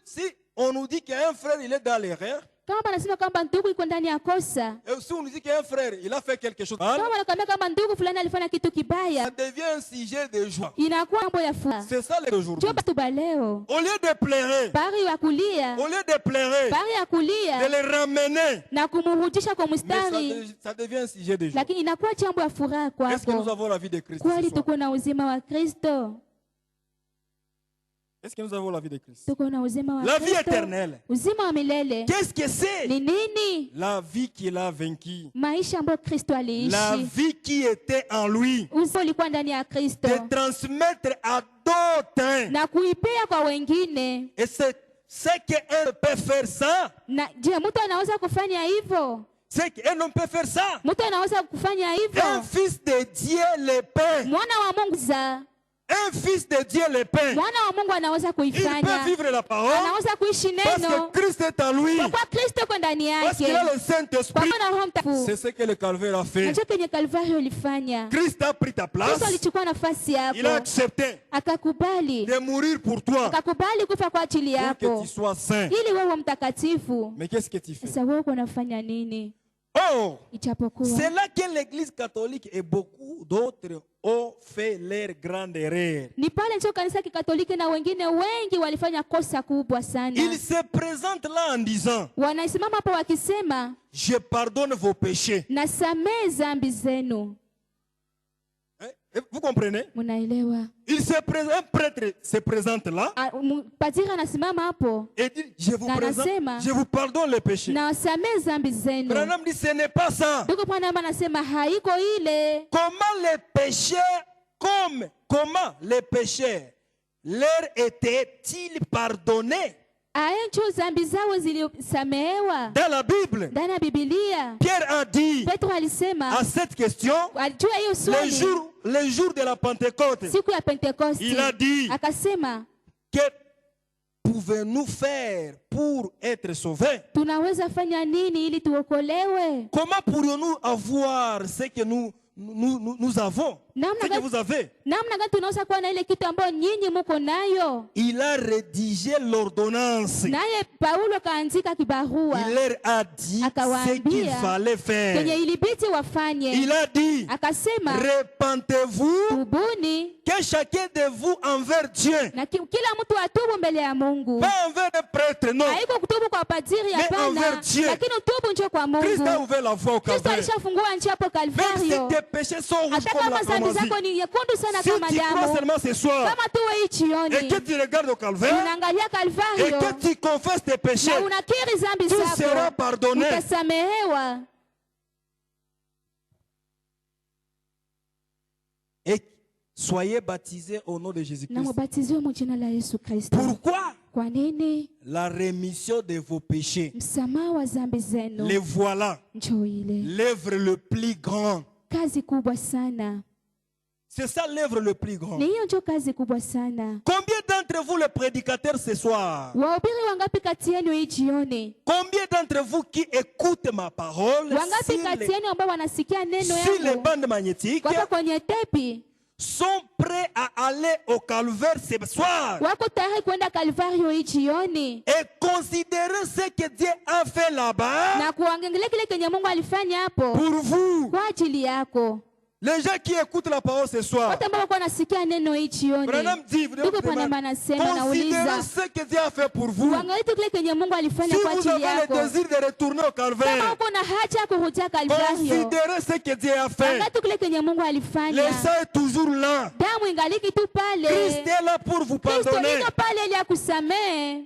Si on nous dit qu'un frère, il est dans l'erreur, Kama wanasema kwamba ndugu iko ndani ya kosa, et si on nous dit qu'un frère, il a fait quelque chose, kama wanakwambia kama ndugu fulani alifanya kitu ça kibaya, devient un sujet de joie. inakuwa mambo ya furaha. C'est ça aujourd'hui. Njoo basi ba leo, Au lieu de pleurer, bari ya kulia, au lieu de pleurer, bari ya de kulia les ramener, na kumrudisha kwa mais mstari, ça devient un sujet de joie. lakini inakuwa jambo ya furaha Est-ce que nous kwako. avons la vie de Christ? Kweli Ce soir? tuko na uzima wa Kristo, Est-ce que nous avons la vie de Christ? tuko na uzima wa La vie Kristo, éternelle. uzima wa milele. Qu'est-ce que c'est? Ni nini? La vie qu'il a vaincue. Maisha ambayo Kristo La aliishi, vie qui était en lui. uzima ulikuwa ndani ya Kristo De transmettre à d'autres. na kuipea kwa wengine. Et c'est ce qu'un peut faire ça. Na je, mtu anaweza kufanya hivyo? C'est qu'un homme peut faire ça. Mtu anaweza kufanya Un hivyo? fils de Dieu le pain. Mwana wa Mungu za Un fils de Dieu le pain. mwana wa Mungu anaweza Il peut kuifanya, vivre la parole anaweza kuishi parce neno que Christ est en lui. kwa kuwa Kristo yuko ndani Parce qu'il yake, a le kwa Saint-Esprit. kuwa na Roho Mtakatifu. C'est ce que le Calvaire a fait. Najua kenye Kalvari ulifanya. Christ a pris ta Kristo place. alichukua nafasi Il a yako, accepté akakubali, de mourir pour toi. akakubali kufa kwa ajili Pour que yako tu sois saint. ili wewe mtakatifu. Mais qu'est-ce que tu fais? Sasa wewe uko unafanya nini? Oh, Ijapokuwa c'est là que l'Église catholique et beaucoup d'autres ont fait leur grande erreur. ni pale ndio kanisa kikatoliki na wengine wengi walifanya kosa kubwa sana. Ils se présentent là en disant, Wanasimama hapo wakisema, je pardonne vos péchés. nasamehe dhambi zenu. Vous comprenez? Munaelewa? Un prêtre se présente là Padri anasimama hapo et dit, Anasema, je vous pardonne les péchés. na wasamehe dhambi zenu. Branham dit, ce n'est pas ça. Ndugu Branham anasema haiko ile. Comment les péchés leur étaient-ils pardonnés? Aencho dhambi zao zilisamehewa Dans la Bible, ndani ya Biblia. Pierre a dit Petro alisema, à cette question, alijua hiyo swali le jour de la Pentecôte, siku ya Pentekoste, il a dit, akasema que pouvons-nous faire pour être sauvés? tunaweza fanya nini ili tuokolewe? Comment pourrions-nous avoir ce que nous avons, ce que vous avez? Namna gani tunaweza kuwa na ile kitu ambayo nyinyi muko nayo? Il a rédigé l'ordonnance. Naye Paulo kaandika kibarua, Il leur a dit ce qu'il fallait faire. kenye ilibidi wafanye. Il a dit, Akasema, repentez-vous, tubuni que chacun de vous envers Dieu, na kila mtu atubu mbele ya Mungu. pas envers un prêtre, non. Haiko kutubu kwa padiri, Mais hapana, envers Dieu. lakini utubu njo kwa Christ a Mungu. ouvert la voie au Kristo Calvaire. alishafungua njia hapo Même si Kalvario. tes péchés sont rouges Hata comme la kama dhambi cramoisie, zako ni nyekundu sana si kama tu crois damu, seulement ce soir kama tu hii et jioni que tu regardes au Calvaire unaangalia et Kalvario que tu confesses tes péchés, na unakiri dhambi tu seras zako, pardonné. utasamehewa. Et soyez baptisés au nom de Na Jésus-Christ. mubatiziwe mu jina la Yesu Kristo. Pourquoi? Kwa nini? La rémission de vos péchés. Msamaha wa dhambi zenu. Les voilà. Njoo ile L'œuvre le plus grand. kazi kubwa sana. C'est ça l'œuvre le plus grand. Ni hiyo ndio kazi kubwa sana. Combien d'entre vous les prédicateurs ce soir? Wahubiri wangapi kati yenu hii jioni? Combien d'entre vous qui écoutent ma parole Wangapi kati yenu ambao wanasikia neno sur les yangu bandes magnétiques wako kwenye tepi, sont prêts à aller au Calvaire ce soir wako tayari kwenda Kalvario hii jioni et considérer ce que Dieu a fait là-bas na kuangalia kile kenye Mungu alifanya hapo pour vous? kwa ajili yako? Les gens qui écoutent la parole ce soir, Watu ambao wako nasikia neno hii jioni. Branham dit, vous devez Ndugu Branham anasema, considérez nauliza, ce que Dieu a fait pour vous. uangalie tu kile kenye Mungu Si alifanya kwa vous ajili avez le yako. désir de retourner au Kama calvaire, uko na haja ya kurudia Kalvario, considérez ce que Dieu a fait. angalia tu kile kenye Mungu Le alifanya. sang est toujours là. Damu ingaliki tu pale. Christ est là pour vous Kristo pardonner. iko pale ili akusamehe.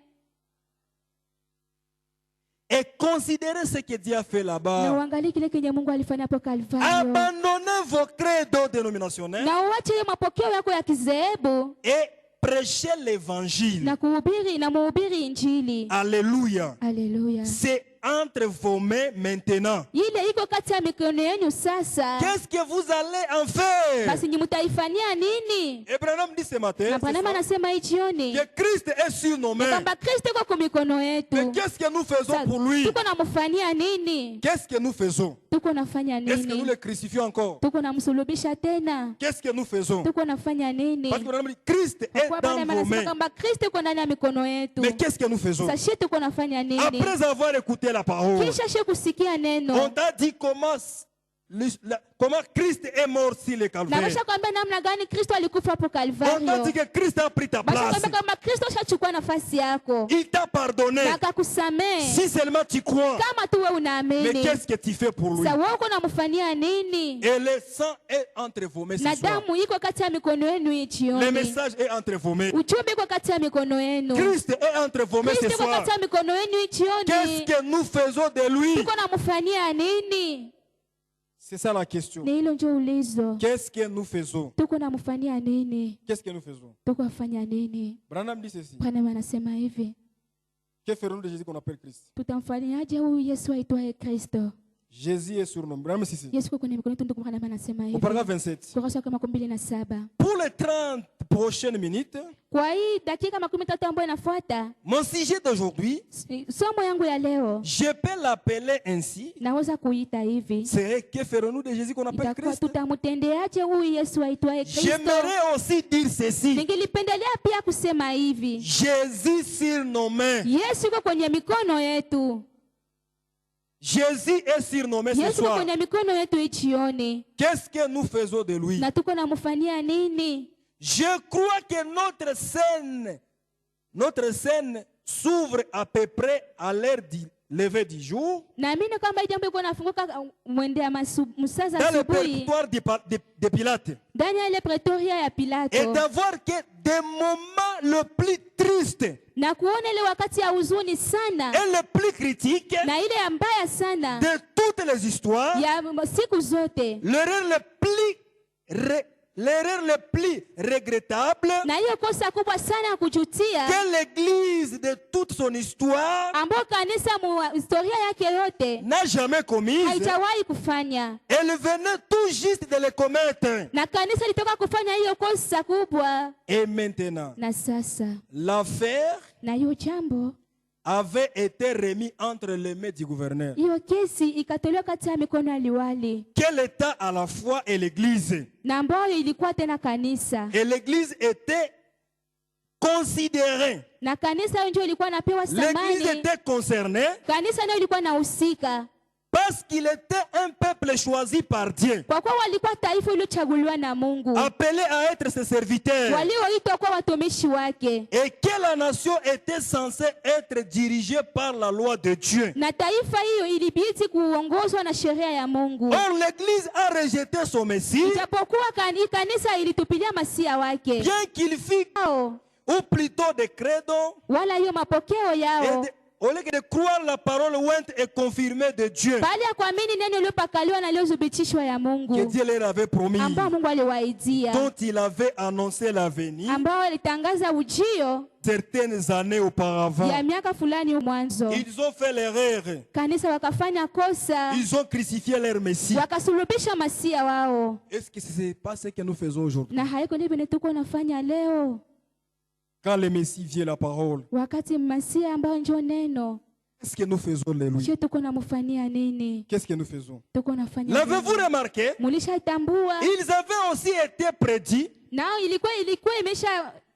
Et considérez ce que Dieu a fait Na là-bas. uangalie kile kenye Mungu alifanya hapo Kalvario. Abandonnez vos credos dénominationnels Na uache hiyo mapokeo yako ya kizehebu et prêchez l'évangile. na kuhubiri na muhubiri injili. Alléluia. Haleluya. C'est entre vos mains maintenant. Ile iko kati ya mikono yenu sasa. Qu'est-ce que vous allez en faire? Basi nyi mtaifanyia nini? Et Branham dit ce matin Na Branham anasema hii jioni que Christ est sur nos mains. kwamba Kristo iko kwa mikono yetu. Mais qu'est-ce que nous faisons pour lui? Tuko namfanyia nini? Qu'est-ce que nous faisons? Tuko nafanya Est-ce que nous nini? le crucifions encore? Tuko namsulubisha tena. Qu'est-ce que nous faisons? Tuko nafanya nini? Parce que Branham dit Christ est Kwa dans Branham vos anasema mains. kwamba Kristo iko ndani ya mikono yetu. Mais qu'est-ce que nous faisons? Sasa sisi tuko nafanya nini? Après avoir écouté la parole, Kisha shi kusikia on neno. t'a dit comment Christ est mort sur le Na calvaire. basha kwambia namna gani Kristo alikufa hapo On t'a Kalvario. dit que Christ a pris ta Basha place. kwambia kwamba Kristo shachukua nafasi yako. Il t'a pardonné. Na akakusamehe. Si seulement tu crois. Kama tu wewe Mais unaamini. qu'est-ce que tu fais pour lui? Sasa wewe uko namfanyia nini? Et le sang est entre vos mains ce Na soir. damu iko kati ya mikono yenu hii Le jioni. message est entre vos mains. Ujumbe iko kati ya mikono yenu. Christ est entre vos mains Kristo ce iko soir. kati ya mikono yenu hii Qu'est-ce jioni. que nous faisons de lui? Tuko namfanyia nini? C'est ça la question. Ni hilo ndio ulizo. Qu'est-ce que nous faisons? Tuko namfanyia nini? Qu'est-ce que nous faisons? Tuko afanya nini? Branham dit ceci. Branham anasema hivi, Que ferons-nous de Jésus qu'on appelle Christ? tutamfanyaje huyu Yesu aitwaye Kristo? Jésus est sur nos mains. Branham ici. Yesu kwa kwenye mikono yetu. Ndugu Branham anasema Au hivi, paragraphe 27. kurasa kama 27. Pour les 30 prochaines minutes, Kwa hii dakika 13 ambayo inafuata, mon sujet d'aujourd'hui, somo yangu ya leo je peux l'appeler ainsi, naweza kuita hivi, c'est que ferons-nous de Jésus qu'on appelle itakuwa Christ? tutamtendeaje huyu Yesu aitwaye Kristo? J'aimerais aussi dire ceci. Ningelipendelea pia kusema hivi, Jésus sur nos mains. Yesu yuko kwenye mikono yetu. Jésus est sur nos mains ce Yesu yuko soir. kwenye mikono yetu hii jioni. Qu'est-ce que nous faisons de lui? Na tuko namfanyia nini? Je crois que notre scène s'ouvre à peu près à l'heure du lever du jour Naamini kwamba hii jambo iko nafunguka mwendea msaa za dans le asubuhi prétoire de Pilate. ndani ya ile pretoria ya Et Pilato, d'avoir que des moments le plus tristes na kuona ile wakati ya huzuni sana et le plus critique na ile ya mbaya sana de toutes les histoires, ya siku zote, l'erreur le plus regrettable na hiyo kosa kubwa sana ya kujutia que l'Église de toute son histoire ambayo kanisa mu historia yake yote n'a jamais commise. haijawahi kufanya, Elle venait tout juste de le commettre. na kanisa litoka kufanya hiyo kosa kubwa. Et maintenant, Na sasa l'affaire na hiyo jambo, avait été remis entre les mains du gouverneur. hiyo kesi ikatolewa kati ya mikono ya liwali, Quel État à la fois et l'Église? na ambayo ilikuwa tena kanisa, Et l'Église était considérée. na kanisa hiyo ndio ilikuwa napewa L'Église thamani. était concernée Kanisa nayo ilikuwa nahusika parce qu'il était un peuple choisi par Dieu, kwa kuwa walikuwa taifa iliyochaguliwa na Mungu, appelé à être ses serviteurs, walioitwa kuwa watumishi wake, et que la nation était censée être dirigée par la loi de Dieu. na taifa hiyo ilibidi kuongozwa na sheria ya Mungu. Or, l'Église a rejeté son Messie, Ijapokuwa kanisa ilitupilia masia wake bien qu'il fît, ao, ou plutôt de credo, wala hiyo mapokeo et yao, au lieu de croire la parole ointe et confirmée de Dieu, bali ya kuamini neno iliyopakaliwa na iliyodhibitishwa ya que Mungu, Dieu leur avait promis, ambao Mungu aliwaidia, dont il avait annoncé l'avenir ambao alitangaza ujio certaines années auparavant. ya miaka fulani mwanzo. Ils ont fait l'erreur. Kanisa wakafanya kosa, Ils ont crucifié leur Messie. wakasulubisha masia wao, Est-ce que ce n'est pas ce que nous faisons aujourd'hui? na haiko ndivyo tuko nafanya leo, Quand le Messie vient la parole, wakati masia ambao njo neno. qu'est-ce que nous faisons de lui? Sio tuko namfanyia nini? Qu'est-ce que nous faisons? Tuko nafanya L'avez-vous nini? remarqué? Mulishaitambua? Ils avaient aussi été prédits Nao ilikuwa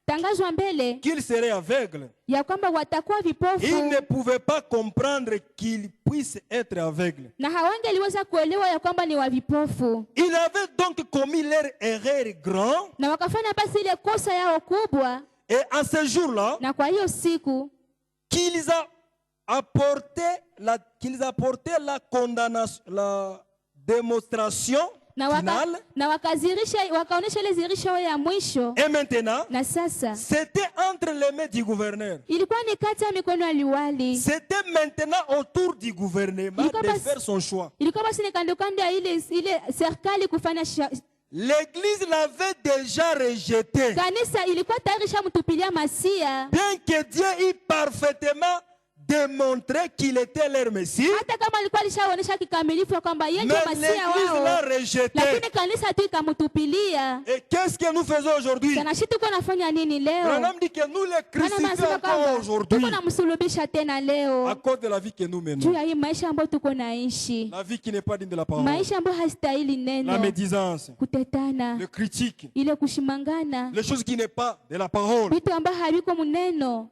tangazwa mbele qu'ils seraient aveugles. ya kwamba watakuwa Ils vipofu ne pouvaient pas comprendre qu'ils puissent être aveugles. na hawangeliweza kuelewa ya kwamba ni wa vipofu, Ils avaient donc commis leur erreur grand. na wakafanya basi ile kosa yao kubwa. Et en ce jour-là, Na kwa hiyo siku qu'ils apportaient la condamnation, la démonstration finale. na wakaonyesha ile zirisho ya mwisho. Et maintenant, Na sasa c'était entre les mains du gouverneur. ilikuwa ni kati ya mikono ya liwali, C'était maintenant autour du gouvernement Il de faire son choix. ilikuwa basi ni kando kando ya ile serikali kufanya L'église l'avait déjà rejeté. kanisa ilikuwa tayari shamtupilia masia, Bien que Dieu ait parfaitement démontré qu'il était leur Messie, hata kama alikuwa alishaonyesha kikamilifu ya kwamba yeye ndiye mais masia l'église l'a wao, rejeté. lakini kanisa tu ikamtupilia. Et qu'est-ce que nous faisons aujourd'hui? Sana shi tuko nafanya nini leo? Branham dit que nous les Maana crucifions anasema encore kwamba aujourd'hui tuko namsulubisha tena leo à cause de la vie que nous juu menons. ya hii maisha ambayo tuko naishi, La vie qui n'est pas digne de la parole. maisha ambayo hastahili La neno, médisance, kutetana, le critique, ile kushimangana, les choses qui n'est pas de la parole. vitu ambavyo haviko muneno.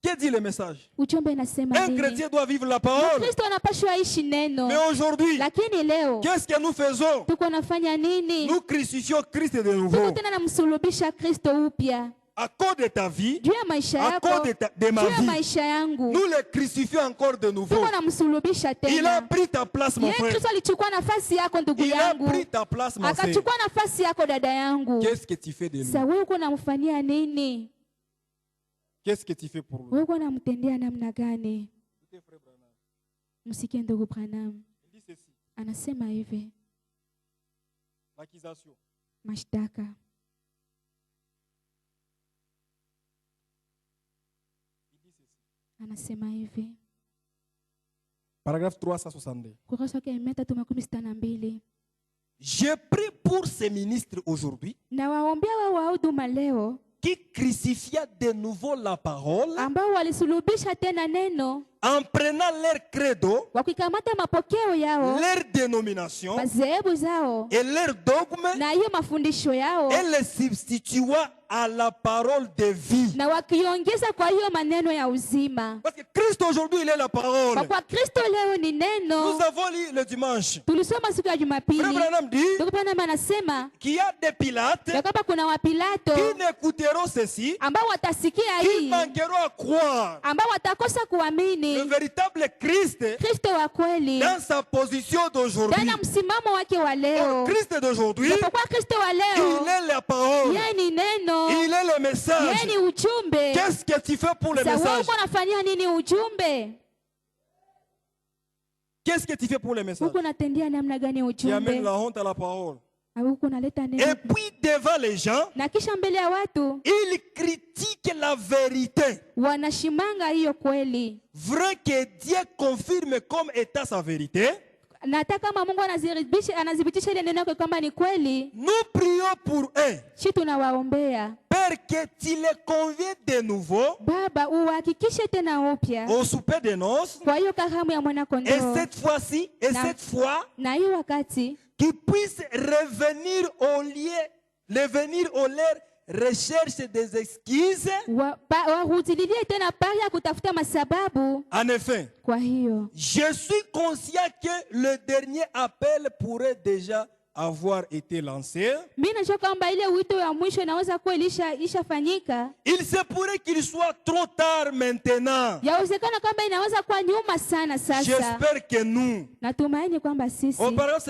Que dit le message? Ujumbe inasema Un nini? chrétien doit vivre la parole. Kristo anapashwa ishi neno, Mais aujourd'hui, lakini leo qu'est-ce que nous faisons? tuko nafanya nini? Nous crucifions Christ de Tuko nouveau. tena namsulubisha Kristo upya À cause de ta vie, juu ya maisha à yako, cause de ma juu ya vie, maisha yangu, nous les crucifions encore de nouveau. tuko namsulubisha Il a tena. pris ta place, mon Yeye frère. Kristo alichukua nafasi yako ndugu Il a yangu, pris ta place, ma sœur. akachukua nafasi yako dada yangu. Qu'est-ce que tu fais de Sasa lui? wewe uko namfanyia nini? Qu'est-ce que tu fais pour lui? Wewe uko namtendea namna gani? Msikie ndugu Branham Il dit ceci, anasema hivi, l'accusation. mashtaka. Il dit ceci. Anasema hivi, Paragraphe 362. kurasa wake 362, Je prie pour ces ministres aujourd'hui na waombea wao wahuduma leo qui crucifia de nouveau la parole ambao walisulubisha tena neno, en prenant leur credo, wakikamata mapokeo yao, leur dénomination madhehebu zao et leur dogme na hiyo mafundisho yao, et les substitua à la parole de vie. na wakiongeza kwa hiyo maneno ya uzima. Parce que Christ aujourd'hui, il est la parole. Kwa Kristo leo ni neno. Nous avons lu le dimanche. Tulisoma siku ya Frère Jumapili, Branham dit ndugu Branham anasema qu'il y a des Pilates ya kwamba kuna Wapilato qui n'écouteront ceci, ambao watasikia qui hii, manqueront à croire ambao watakosa kuamini le véritable Christ Kristo wa kweli dans sa position d'aujourd'hui. ndani ya msimamo wake wa Or, leo. Christ d'aujourd'hui, Japokuwa Kristo wa il leo est la parole, yeye ni neno, il est le message. yeye ni ujumbe. Qu'est-ce que tu fais pour le Sasa wewe message? uko unafanyia nini ujumbe? Qu'est-ce que tu fais pour le message? Uko unatendea namna gani Tu amènes ujumbe? la honte à la parole. Au uko unaleta Et neno puis devant les gens, na kisha mbele ya watu il critique la vérité. wanashimanga hiyo kweli. Vrai que Dieu confirme comme état sa vérité. Na hata kama Mungu anadhibitisha ile neno yake kwamba ni kweli, Nous prions pour eux. shi tunawaombea. Père, que tu les conviens de nouveau Baba, uhakikishe tena upya au souper de noces. kwa hiyo karamu ya mwana Et kondoo, cette fois-ci, et Na- cette fois, na hiyo wakati qu'ils puissent revenir au leur recherche des excuses. warudilie tena pale ya kutafuta masababu. En effet, Kwa hiyo je suis conscient que le dernier appel pourrait déjà avoir été lancé. mimi najua kwamba ile wito wa mwisho inaweza kuwa ishafanyika. Il se pourrait qu'il soit trop tard maintenant. Yawezekana kwamba inaweza kuwa nyuma sana sasa. J'espère que nous. Natumaini kwamba sisi Au paragraphe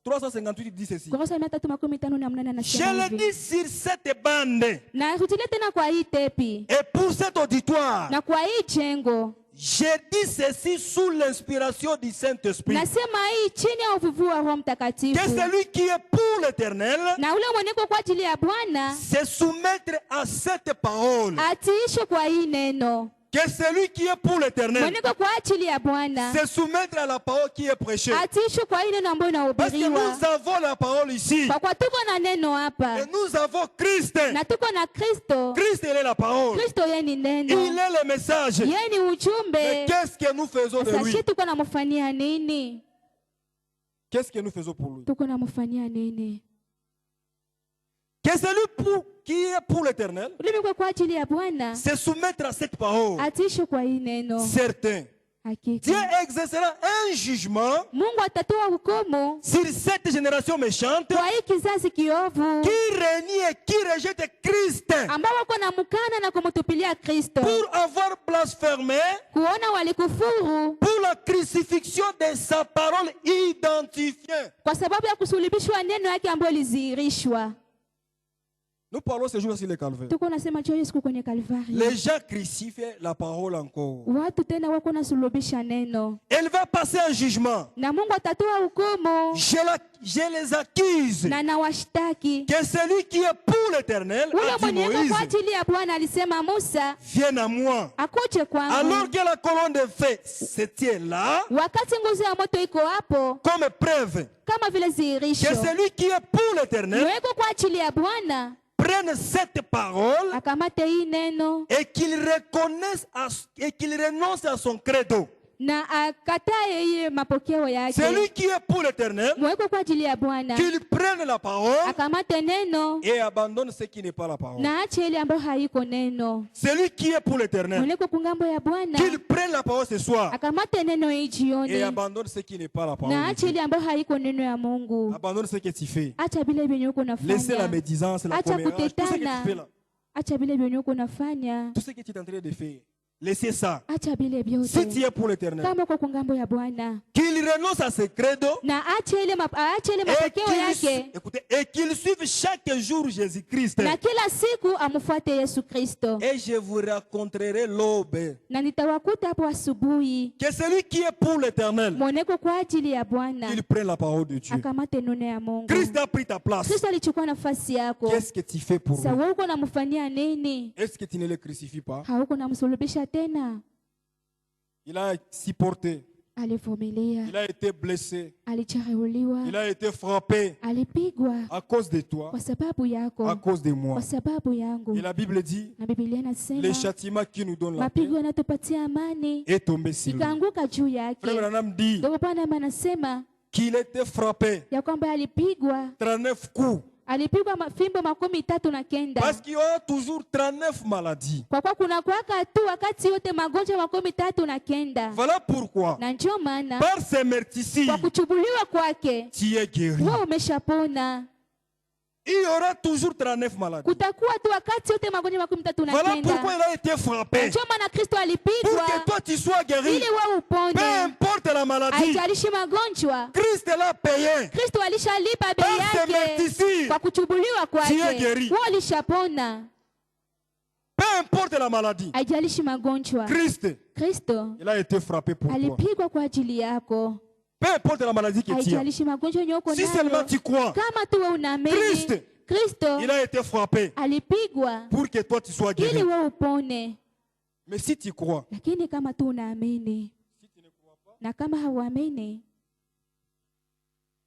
358 dit ceci. kurasa 358 Je anasema le hivi, dis sur cette bande na rudilie tena kwa hii tepi et pour cet auditoire. na kwa hii jengo, Je dis ceci sous l'inspiration du Saint-Esprit. nasema hii chini ya uvivu wa Roho Que Mtakatifu, celui qui est pour l'Éternel na ule mweneko kwa ajili ya Bwana se soumettre à cette parole. atiishwe kwa hii neno. Que celui qui est pour l'Éternel Mweneko kwa ajili ya Bwana se soumettre à la parole qui est prêchée. atiishwe kwa hii neno ambayo Parce que inahubiriwa. nous avons la parole ici. Kwa kuwa tuko na neno hapa Et nous avons Christ. na tuko na Kristo. Christ, il est la parole. Kristo yeye ni Il neno, est le message. yeye ni Mais ujumbe. qu'est-ce que nous faisons de Sasa lui? shi tuko namfanyia nini? Qu'est-ce que nous faisons pour lui? Tuko namfanyia nini? Que celui qui est pour l'Éternel ulimi kwa ajili ya Bwana se soumettre à cette parole. atiishe kwa hii neno. Certain. Dieu Hakika exercera un jugement Mungu atatoa hukumu sur cette génération méchante kwa hii kizazi kiovu qui renie et qui rejette Christ ambao wako na mkana na kumtupilia Kristo, pour avoir blasphémé, kuona walikufuru pour la crucifixion de sa parole identifiée. kwa sababu ya kusulubishwa neno yake ambayo lizihirishwa. Nous parlons ce jour sur le calvaire. Tuko nasema juu ya Yesu kwenye Kalvari. Les gens crucifient la parole encore. Watu tena wako nasulubisha neno Elle va passer un jugement. na Mungu atatoa hukumu Je les accuse na nawashtaki. que celui qui est pour l'Éternel, Ule a dit mwenye yuko Moïse, kwa ajili ya Bwana alisema Musa, vienne à moi. akuje kwangu. Alors que la colonne de feu se tient là, Wakati nguzo ya moto iko hapo comme preuve kama vile que dhihirisho, celui qui est pour l'Éternel yuko kwa ajili ya Bwana prenne cette parole akamate hii neno et qu'il reconnaisse et qu'il renonce à son credo. na akatae ile mapokeo yake. Celui qui est pour l'Éternel, Mweko kwa ajili ya Bwana qu'il prenne la parole akamate neno et abandonne ce qui n'est pas la parole. na ache ile ambayo haiko neno. Celui qui est pour l'Éternel, Mweko kungambo ya Bwana qu'il prenne la parole ce soir akamate neno hii et jioni abandonne ce qui n'est pas la parole. na de ache Dieu. ile ambayo haiko neno ya Mungu. Abandonne ce que tu fais. Acha vile vyenye uko Laissez la nafanya, médisance, la acha commérage, tout ce que tu kutetana, fais là. acha vile vyenye uko nafanya, Tout ce que tu es en train de faire. Laissez ça. acha vile Si tu vyote es pour l'Éternel, kama uko kungambo ya Bwana qu'il renonce à ses credos na ache ile et mapokeo yake écoutez, et qu'il suive chaque jour Jésus-Christ. na kila siku amfuate Yesu Kristo, Et je vous raconterai l'aube. na nitawakuta hapo asubuhi. Que celui qui est pour l'Éternel, Moneko kwa ajili ya Bwana il prenne la parole de Dieu. akamate neno ya Mungu. Christ a pris ta place. Kristo alichukua nafasi yako. Qu'est-ce que tu fais pour Sasa lui? wewe uko namfanyia nini? Est-ce que tu ne le crucifies pas? Hauko namsulubisha tena? Il a supporté. Alivumilia, Il a été blessé. alijeruhiwa, Il a été frappé alipigwa à cause de toi, kwa sababu yako, à cause de moi. kwa sababu yangu. Et la Bible dit, Na Biblia le inasema châtiment qui nous donne la paix mapigo yanatupatia amani est tombé sur lui. ikaanguka juu yake. Frère Branham dit Ndio Bwana anasema qu'il était frappé ya kwamba alipigwa 39 coups. fimbo 39. Parce qu'il y a toujours 39 maladies. Kwa kuwa kuna kwaka tu wakati wote magonjwa 39. Voilà pourquoi, Na ndio maana par ses meurtrissures, kwa kuchubuliwa kwake tu es guéri. wewe umeshapona. Il y aura toujours 39 maladies. Kutakuwa tu wakati wote magonjwa 39. Voilà pourquoi il a été Na frappé. ndio maana Kristo Pour alipigwa que toi tu sois guéri. ili wewe Peu upone. importe la maladie, Haijalishi magonjwa, Christ l'a payé. Kristo alishalipa bei Par ses yake. meurtrissures, Kwa kuchubuliwa tu es kwake guéri. wewe ulishapona. Peu importe la maladie, Haijalishi magonjwa, Christ, Kristo il a été frappé pour toi. alipigwa kwa ajili yako. Peu importe la maladie que tu as. Haijalishi magonjwa yenye uko Si seulement nayo, tu crois, kama tu wewe unaamini Christ, Kristo il a été frappé alipigwa pour que toi tu sois ili guéri. wewe upone. Mais si tu crois, Lakini kama tu unaamini na kama hauamini,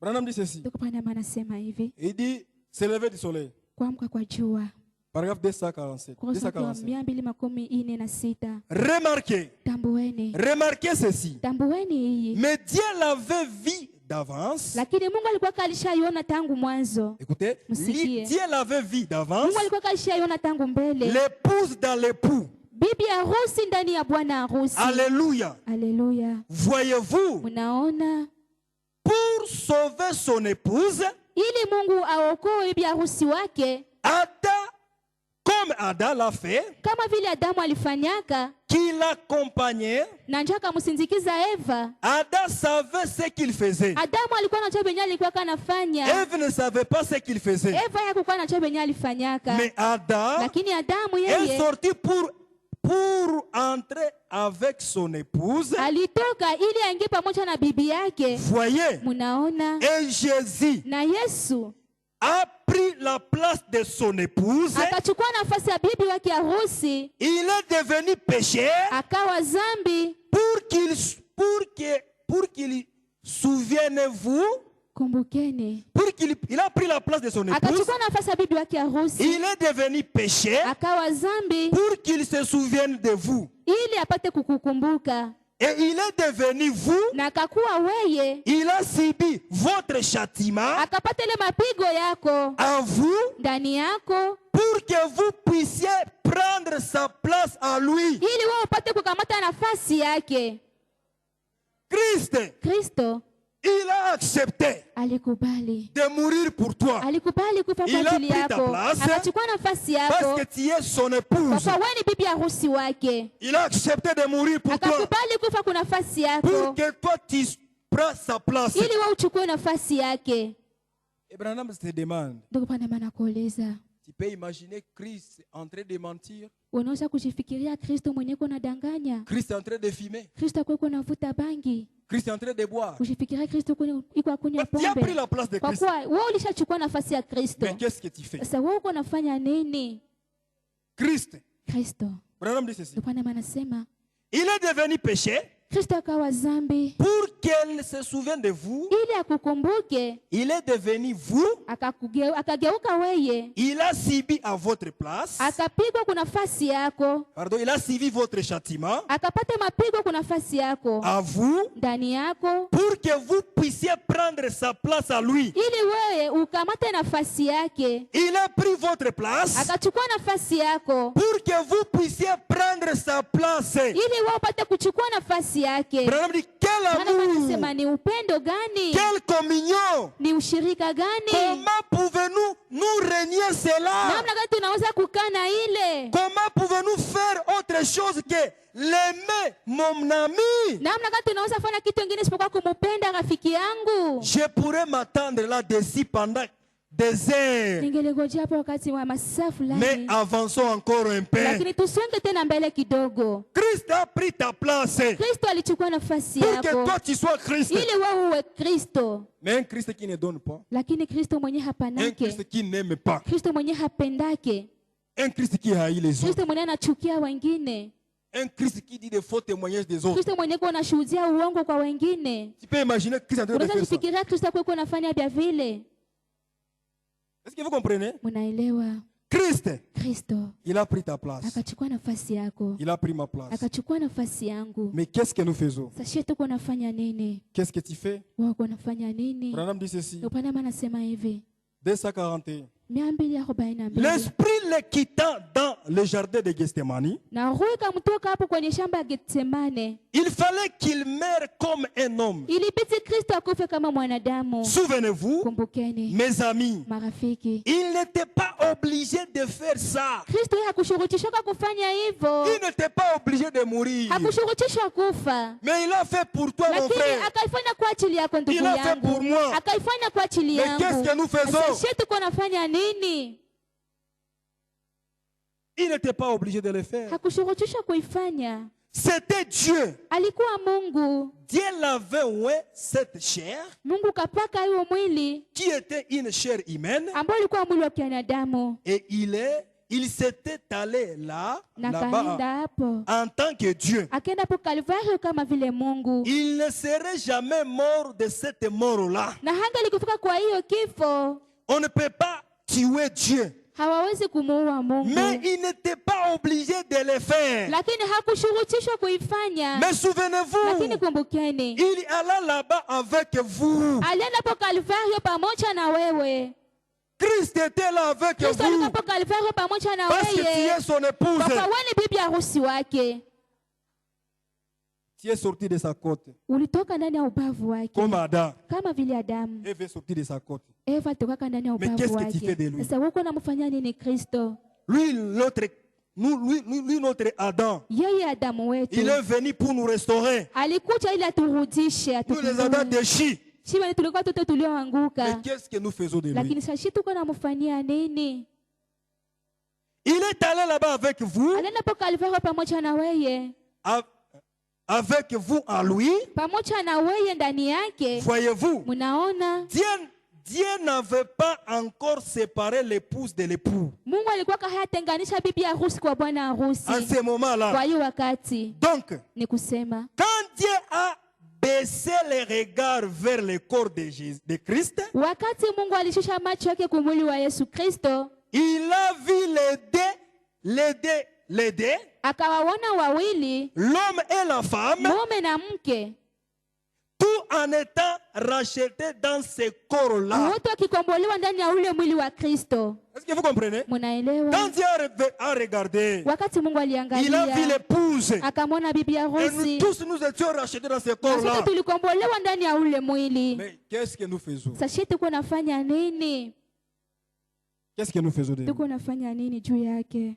Branham dit ceci. ndio Bwana anasema hivi, Il dit, c'est lever du soleil. kuamka kwa jua. Paragraphe 247. Kurasa kwa 247. 246. Remarquez, Tambueni, remarquez ceci. tambueni hii. Mais Dieu l'avait vu d'avance. Lakini Mungu alikuwa kalishaiona tangu mwanzo. Écoutez, Msikie. Dieu l'avait vu d'avance. Mungu alikuwa kalishaiona tangu mbele. L'épouse dans l'époux. Bibi harusi ndani ya bwana harusi. Alléluia. Haleluya. Voyez-vous, Unaona, pour sauver son épouse, ili Mungu aokoe bibi harusi wake, Adam, comme Adam l'a fait, kama vile Adamu alifanyaka qui l'accompagnait, na njoo akamsindikiza Eva. Adam savait ce qu'il faisait. Adamu alikuwa anajua benye alikuwa kanafanya. Ève ne savait pas ce qu'il faisait. Eva hakuwa anajua benye alifanyaka. Mais Adam Lakini Adamu est yeye sorti pour entrer avec son épouse. alitoka ili aingie pamoja na bibi yake. Voyez, Munaona? et Jésus Na Yesu a pris la place de son épouse. akachukua nafasi ya bibi wake harusi, Il est devenu pécheur akawa zambi. pour qu'il souvienne-vous, Kumbukeni, il a pris la place de son épouse. akachukua nafasi ya bibi wake harusi, Il est devenu pécheur akawa zambi pour qu'il se souvienne de vous. ili apate kukukumbuka. Et il est devenu vous, na akakuwa weye, il a subi votre châtiment akapata ile mapigo yako en vous ndani yako, pour que vous puissiez prendre sa place à lui. ili wewe upate kukamata nafasi yake. Kristo Il a accepté alikubali, de mourir pour toi alikubali kufa Il kwa a ajili pris ta yako, place akachukua nafasi parce yako, que tu es son kwa épouse. kuwa wewe ni bibi harusi wake. Il a accepté de mourir pour toi Akakubali kufa kwa nafasi pour yako, que toi tu prends sa place. ili wewe uchukue nafasi yake. Abraham se demande, Ndio pana maana kueleza, tu peux imaginer Christ en train de mentir, unaweza kujifikiria Kristo mwenyewe kunadanganya, Christ en train de fumer, Kristo kwa kunavuta bangi, Christ en train de boire. ujifikiria Kristo iko kunywa Tu as pris pombe, la place de kwa Christ. kuwa wewe ulishachukua nafasi ya Kristo. Mais qu'est-ce que tu fais? Sasa wewe uko unafanya nini? Christ, Kristo Branham dit ceci. ndio pana maana sema Il est devenu péché Kristo akawa zambi pour qu'elle se souvienne de vous. ili akukumbuke, Il est devenu vous. akageuka weye, Il a subi à votre place. akapigwa kwa nafasi yako, Pardon, il a suivi votre châtiment akapata mapigo kwa nafasi yako à vous ndani yako, pour que vous puissiez prendre sa place à lui. ili wewe ukamate nafasi yake. Il a pris votre place Akachukua nafasi yako pour que vous puissiez prendre sa place. ili wewe upate kuchukua nafasi yake. Branham dit, quel Maana amour, wanasema ni upendo gani? quelle communion. Ni ushirika gani? Comment pouvons-nous nous renier cela? Namna gani tunaweza kukana ile? Comment pouvons-nous faire autre chose que l'aimer, mon ami? Namna gani tunaweza fanya kitu kingine isipokuwa kumpenda rafiki yangu? Je pourrais m'attendre là-dessus pendant des heures. Ningelegojea hapo wakati wa masaa Mais fulani, avançons encore un peu. lakini tusonge tena mbele kidogo. Christ a pris ta place Kristo alichukua nafasi pour que yako toi tu sois Christ. ili wewe uwe Kristo, Mais un Christ qui ne donne pas, lakini Kristo mwenye Un hapanake, Christ qui n'aime pas. Kristo mwenye hapendake, Un Christ qui haït les autres. Kristo mwenye anachukia wengine, Un Christ qui dit des faux témoignages des autres. Kristo mwenye kuwa anashuhudia uongo kwa wengine. Tu peux imaginer Christ en train de Unaweza faire ça. kufikiria Kristo kwa anafanya vya vile? Est-ce que vous comprenez? Mnaelewa? Christ, Kristo il a pris ta place. akachukua nafasi yako, Il a pris ma place. akachukua nafasi yangu. Mais qu'est-ce que nous faisons? Sasa tuko nafanya nini? Qu'est-ce que tu fais? Wao nafanya nini? Branham dit ceci. Upana anasema hivi 241. 242, L'esprit le quittant dans le jardin de Gethsemane, na roho ikamtoka hapo kwenye shamba ya Getsemane. il fallait qu'il meure comme un homme. Ilibidi Kristo akufe kama mwanadamu. Souvenez-vous, Kumbukeni mes amis, marafiki, il n'était pas obligé de faire ça. Kristo yeye hakushurutishwa kufanya hivyo, Il n'était pas obligé de mourir. hakushurutishwa kufa, Mais il a fait pour toi, mon lakini frère. akaifanya kwa ajili yako ndugu Il a fait pour yangu, moi. akaifanya kwa ajili Mais yangu. qu'est-ce que nous faisons? Sasa sisi tuko nafanya nini? Il n'était pas obligé de le faire. Hakushurutishwa kuifanya, C'était Dieu. alikuwa Mungu. Dieu l'avait oué cette chair Mungu kapaka hiyo mwili qui était une chair humaine ambao ulikuwa mwili wa binadamu, et il s'était allé na là-bas kaenda hapo, en tant que Dieu. akaenda hapo Kalvari kama vile Mungu, Il ne serait jamais mort de cette mort-là. na hangalikufika kwa hiyo kifo. On ne peut pas tuer Dieu. Hawawezi kumuua Mungu, Mais il n'était pas obligé de le faire. lakini hakushurutishwa kuifanya. Mais souvenez-vous, Lakini kumbukeni, il alla là-bas avec vous. alienda hapo Kalvari pamoja na wewe. Christ était là avec Kristo vous. alikuwa hapo Kalvari pamoja na Parce que tu wewe, es son épouse. kwa kuwa wewe ni bibi harusi wake. Tu es sorti de sa côte. Ulitoka ndani ya ubavu wake Comme Adam. kama vile Adamu. Eve est sortie de sa côte. Eva toka ndani ya Mais qu'est-ce ubavu que tu fais de wake. lui? Sasa wewe unamfanyia nini Kristo? Lui, notre Adam, Yeye Adamu wetu il est venu pour nous restaurer. alikuja ili aturudishe, Nous les Adam déchis. Shiba tulikuwa tote Mais tulioanguka, qu'est-ce que nous faisons de lui? lakini sasa tuko namfanyia nini? Il est allé là-bas avec vous, Alienda hapo Kalvari pamoja na wewe, avec vous en lui. pamoja na wewe ndani yake. Voyez-vous, Mnaona, Dieu n'avait pas encore séparé l'épouse de l'époux. Mungu alikuwa hayatenganisha bibi harusi kwa bwana harusi En ce moment-là. kwa hiyo wakati. Donc, Ni kusema quand Dieu a baissé les regards vers le corps de Christ, wakati Mungu alishusha macho yake kumwili wa Yesu Kristo, il a vu les deux, akawaona wawili, l'homme et la femme, mume na mke, tout en étant rachetés dans ce corps-là. wote wakikombolewa ndani ya ule mwili wa Kristo. Est-ce que vous comprenez? Munaelewa? Quand Dieu a regardé, Wakati Mungu il a vu aliangalia, l'épouse. akamwona bibi Et nous harusi, tous, nous étions rachetés dans ce na corps-là. sote tulikombolewa ndani ya ule mwili. Mais qu'est-ce que nous faisons? Sasa tuko nafanya nini? Qu'est-ce que nous faisons de Tuko nafanya nini juu yake?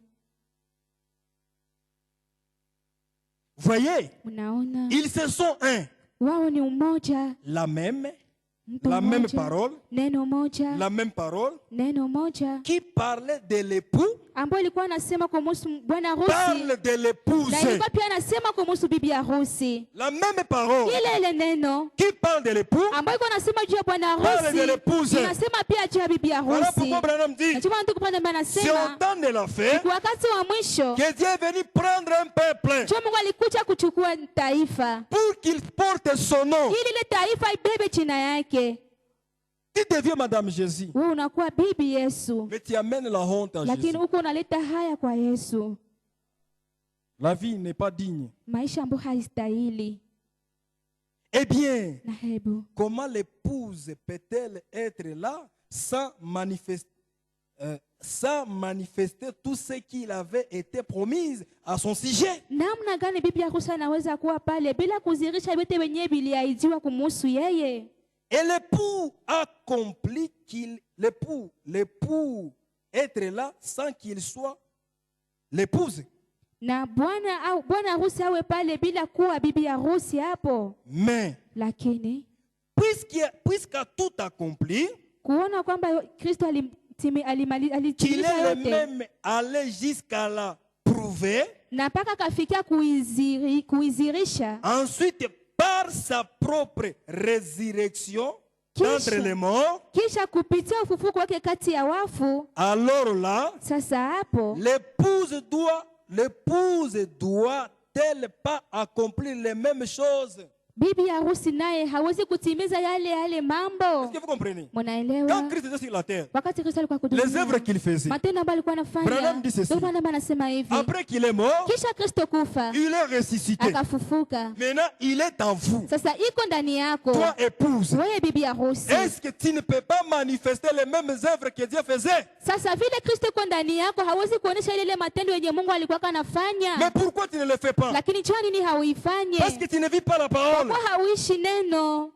Voyez, Mnaona? ils se sont un. Wao ni umoja, La même mtu même mmoja, parole, neno moja, la même parole neno moja, qui parlait de l'époux, ambayo ilikuwa anasema kuhusu bwana harusi parle de l'épouse. na ilikuwa pia anasema kuhusu bibi harusi. La même parole Ile neno qui parle de l'époux, ambayo ilikuwa anasema juu ya bwana parle de harusi l'épouse. inasema pia juu ya bibi Voilà harusi. pourquoi Branham dit, Najua mtu kupanda mbana c'est anasema au temps de la fin kwa wakati wa mwisho que Dieu est venu prendre un peuple Mungu alikuja kuchukua taifa pour qu'il porte son nom. ili ile taifa ibebe jina yake. Tu deviens Madame Jésus, Wewe unakuwa bibi Yesu, mais tu amènes la honte à lakini Jésus. huko unaleta haya kwa Yesu, La vie n'est pas digne. maisha ambayo haistahili. Eh bien, Na hebu comment l'épouse peut-elle être là sans manifester tout ce qu'il avait été promis à son sujet? namna gani bibi harusi anaweza kuwa pale bila kuzirisha vitu wenyewe viliahidiwa kumuhusu yeye? Et l'époux accomplit l'époux être là sans qu'il soit l'épouse. Na bwana harusi awe pale bila kuwa bibi harusi hapo. Mais Lakini puisqu'à tout accompli, kuona kwamba Kristo qu'il alitimiza est yote même allé jusqu'à la prouver, na mpaka kafikia kuizirisha, ensuite par sa propre résurrection Kisha. d'entre les morts, kisha kupitia ufufuko wake kati ya wafu. alors là, Sasa hapo l'épouse doit-elle pas accomplir les mêmes choses? bibi harusi naye hawezi kutimiza yale mambo. Est-ce que vous comprenez? Quand Munaelewa? Christ était sur la terre, Wakati Kristo alikuwa les œuvres kudunia, qu'il faisait, matendo ambayo alikuwa anafanya, Branham dit ceci. ndio Branham anasema hivi, après qu'il est mort, kisha Kristo kufa il est ressuscité. akafufuka, Maintenant, il est en vous. sasa iko ndani yako Toi, épouse, wewe bibi harusi. est-ce que tu ne peux pas manifester les mêmes œuvres que Dieu faisait? Sasa vile Kristo iko ndani yako hawezi kuonesha ile matendo yenye Mungu alikuwa anafanya. Mais pourquoi tu ne le fais pas? Lakini jua nini hauifanye? Parce que tu ne vis pas la parole. Kwa hauishi neno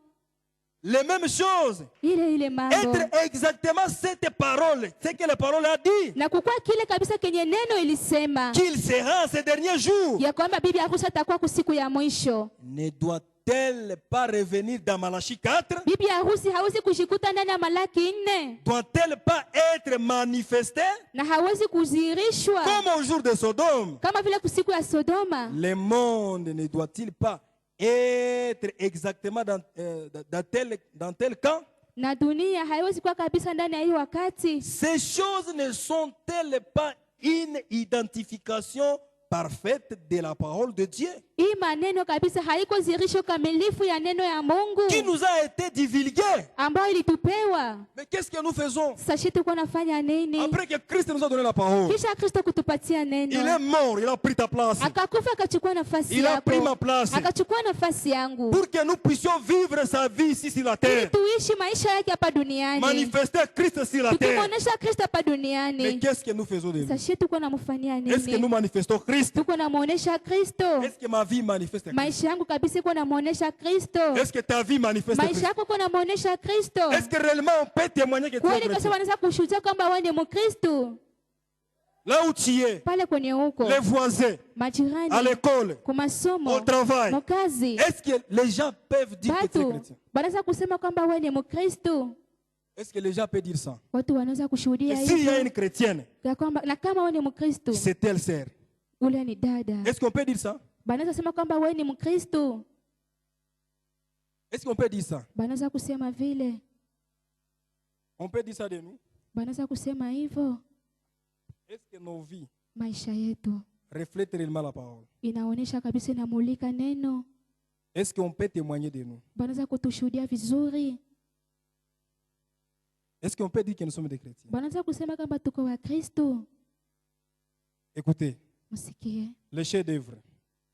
Les mêmes choses. ile mambo, Être exactement cette parole, ce que la parole a dit, na kukua kile kabisa kenye neno ilisema qu'il sera ces derniers jours. ya kwamba bibi harusi atakuwa kusiku ya mwisho. Ne doit-elle pas revenir dans Malachie 4? Bibi harusi hawezi kushikuta ndani ya Malaki 4 Doit-elle pas être manifestée na hawezi kuzirishwa comme au jour de Sodome? kama vile kusiku ya Sodoma. Le monde ne doit-il pas être exactement dans tel camp? Na dunia haiwezi kuwa kabisa ndani ya hiyo wakati. Ces choses ne sont-elles pas une identification parfaite de la parole de Dieu Hii maneno kabisa haiko zirisho kamilifu ya neno ya Mungu qui nous a été divulguée? ambayo ilitupewa. Mais qu'est-ce que nous faisons Sasa tuko nafanya nini? après que Christ nous a donné la parole? Kisha Kristo kutupatia Il est neno, mort, il a pris ta place akakufa akachukua nafasi Il a pris ma yako, place. akachukua nafasi yangu pour que nous puissions vivre sa vie ici sur la ili terre, tuishi maisha yake hapa duniani, manifester Christ sur la terre. tukimwonyesha Kristo hapa Mais duniani. qu'est-ce que nous faisons de nous? Sasa tuko namfanyia Est-ce que nous nini? manifestons Christ? Tuko namwonyesha Kristo. Est-ce que ma vie manifeste Christ? Maisha yangu kabisa iko namwonyesha Kristo. Est-ce que ta vie manifeste Maisha Christ? yako iko namwonyesha Kristo. Est-ce que réellement on peut témoigner que tu es Kweli kabisa chrétien? wanaweza kushuhudia kwamba wewe ni Mkristo Là où tu es, pale kwenye huko les voisins, à majirani, l'école, kwa masomo, au travail, mkazi, est-ce que les gens peuvent dire que tu es watu chrétien? wanaweza kusema kwamba wewe ni Mkristo. Est-ce que les gens peuvent dire ça? Watu wanaweza kushuhudia Et s'il y a hivyo une chrétienne, ya kwamba, na kama wewe ni Mkristo, c'est telle sœur. ule ni dada. Est-ce qu'on peut dire ça? Banaweza sema kwamba wewe ni Mkristo. Est-ce qu'on peut dire ça? Banaweza kusema vile. On peut dire ça de nous? Banaweza kusema hivyo. Est-ce que nos vies Maisha yetu reflètent réellement la parole? inaonyesha kabisa, inamulika neno. Est-ce qu'on peut témoigner de nous? Banaweza kutushuhudia vizuri. Est-ce qu'on peut dire que nous sommes des chrétiens? Banaweza kusema kwamba tuko wa Kristo. Écoutez, Msikie le chef-d'œuvre.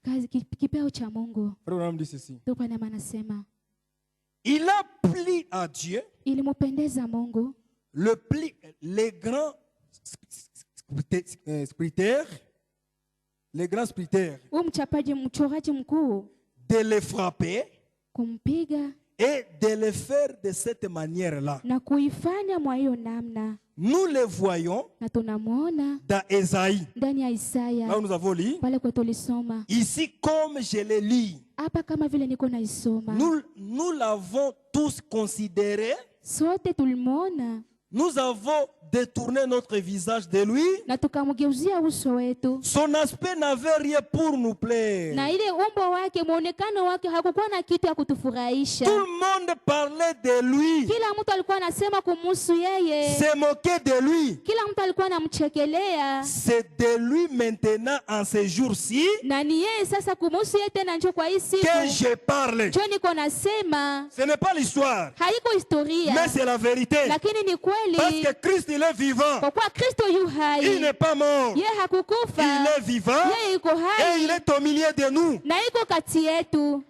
kazi kipeo cha Mungu. Frère Branham dit ceci. Ndio Branham anasema Il a plu à Dieu ilimpendeza Mungu les grands spiritaires, huyu mchoraji mkuu de les frapper kumpiga et de les faire de cette manière-là. na kuifanya mwa hiyo namna, Nous les voyons na tunamuona dans Ésaïe. ndani ya Là où Isaya nous avons lu. pale kwa tulisoma Ici, comme je l'ai lu, hapa, kama vile niko naisoma, nous l'avons tous considéré. sote tulimuona Nous avons détourné notre visage de lui. na tukamgeuzia uso wetu, Son aspect n'avait rien pour nous plaire. na ile umbo wake, muonekano wake hakukuwa na kitu ya kutufurahisha. Tout le monde parlait de lui, Kila mtu alikuwa anasema kumhusu yeye, se moquait de lui. kila mtu alikuwa anamchekelea, C'est de lui maintenant, en ces jours-ci, na ni yeye sasa kumhusu yeye tena. Njo kwa hii siku que je parle. njo niko nasema, Ce n'est pas l'histoire, haiko historia, mais c'est la vérité. lakini ni kweli, Parce que Christ, il est vivant. kwa kuwa Kristo yu Il hai, n'est pas mort. yeye hakukufa, Il est vivant yeye yuko et il hai est au milieu de nous. na iko kati yetu.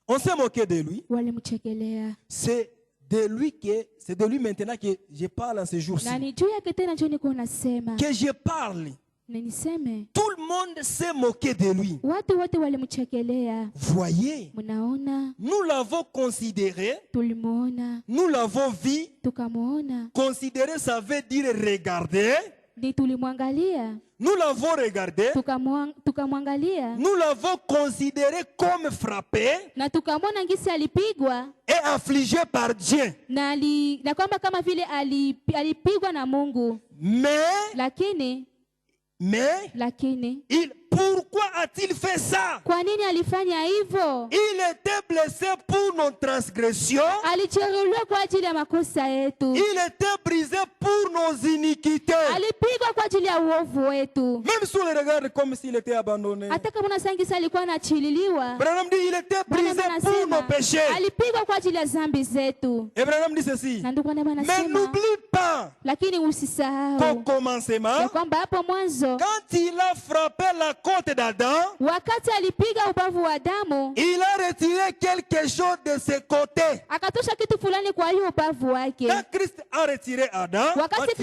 On s'est moqué de lui. Walimchekelea, C'est de lui maintenant que je parle en ces jours-ci. na ni juu yake tena njo niko nasema, Que je parle. na niseme Tout le monde s'est moqué de lui. watu wote walimchekelea. Voyez, Mnaona, nous l'avons considéré, tulimuona, nous l'avons vu. tukamuona, Considérer, ça veut dire regarder. ni tulimwangalia, Nous l'avons regardé. tukamwangalia Nous l'avons considéré comme frappé na tukamwona ngisi alipigwa et affligé par Dieu. na kwamba kama vile alipigwa na Mungu, Mais lakini pourquoi a-t-il fait ça? kwa nini alifanya hivyo? Il était blessé pour nos transgressions. Alijeruhiwa kwa ajili ya makosa yetu, Il était brisé pour nos iniquités. alipigwa kwa ajili ya uovu wetu. Même si on le regarde comme s'il était abandonné. Hata kama unasangisa alikuwa anachililiwa, Branham dit il était brisé Branham pour anasema, nos péchés. alipigwa kwa ajili ya dhambi zetu. Et Branham dit ceci. Na ndugu Branham Mais anasema, n'oublie pas lakini qu'au usisahau commencement, ya kwamba hapo mwanzo quand il a frappé la côte d'Adam, wakati alipiga ubavu wa Adamu, il a retiré quelque chose de ses côtés. akatosha kitu fulani kwa hiyo ubavu wake. Quand Christ a retiré Adam, Wakati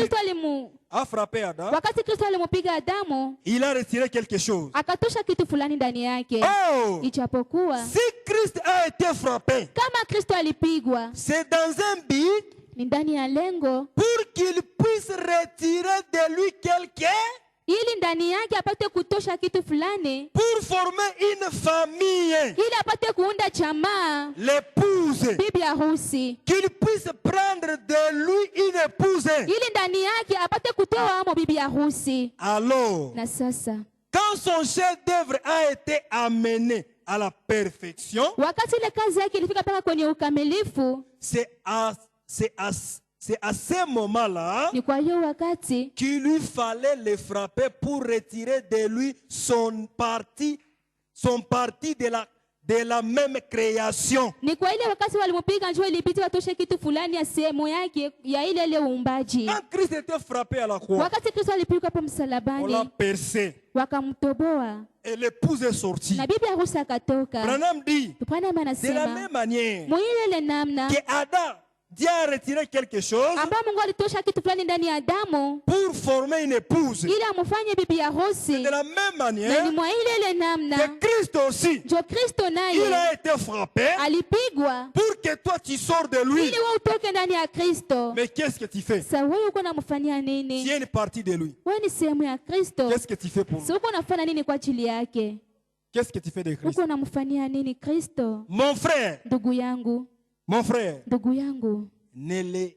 Kristo alimupiga Adamu, il a retiré quelque chose. akatosha kitu fulani ndani yake. Oh, Ijapokuwa si Christ a été frappé, kama Kristo alipigwa, c'est dans un but ni ndani ya lengo pour qu'il puisse retirer de lui quelque, ili ndani yake apate kutosha kitu fulani, pour former une famille, ili apate kuunda jamaa, l'épouse, bibi harusi, qu'il puisse prendre de lui une épouse. ili ndani yake apate kutoa amo bibi harusi. Alors, Na sasa quand son chef-d'œuvre a été amené à la perfection, wakati ile kazi yake ilifika mpaka kwenye ukamilifu, c'est à ce moment-là ni kwa hiyo wakati qu'il lui fallait le frapper pour retirer de lui son parti de la même création. ni kwa ile wakati walimupiga njoo ilibidi watoshe kitu fulani ya sehemu yake ya ile uumbaji. Quand Christ était frappé à la croix, Wakati Kristo alipigwa hapo on l'a msalabani, percé wakamtoboa et l'épouse est sortie. na bibi harusi akatoka. Branham dit, Branham de la anasema même manière mwile namna que Adam, Dieu a retiré quelque chose ambao Mungu alitosha kitu fulani ndani ya Adamu pour former une épouse. ili amufanye bibi harusi, De la même na ni manière mwa ile namna que Christ aussi, ndio Kristo il naye a été frappé alipigwa pour que toi tu sors de lui. ili wewe utoke ndani ya Kristo. Mais qu'est-ce que tu fais? Sasa wewe uko unamfanyia Tu nini? es une partie de lui. Wewe ni sehemu ya Kristo. Qu'est-ce que tu fais pour lui? Sasa uko unafanya nini kwa ajili yake? Qu'est-ce que tu fais de Christ? Uko unamfanyia nini Kristo? Mon frère, Ndugu yangu, ne le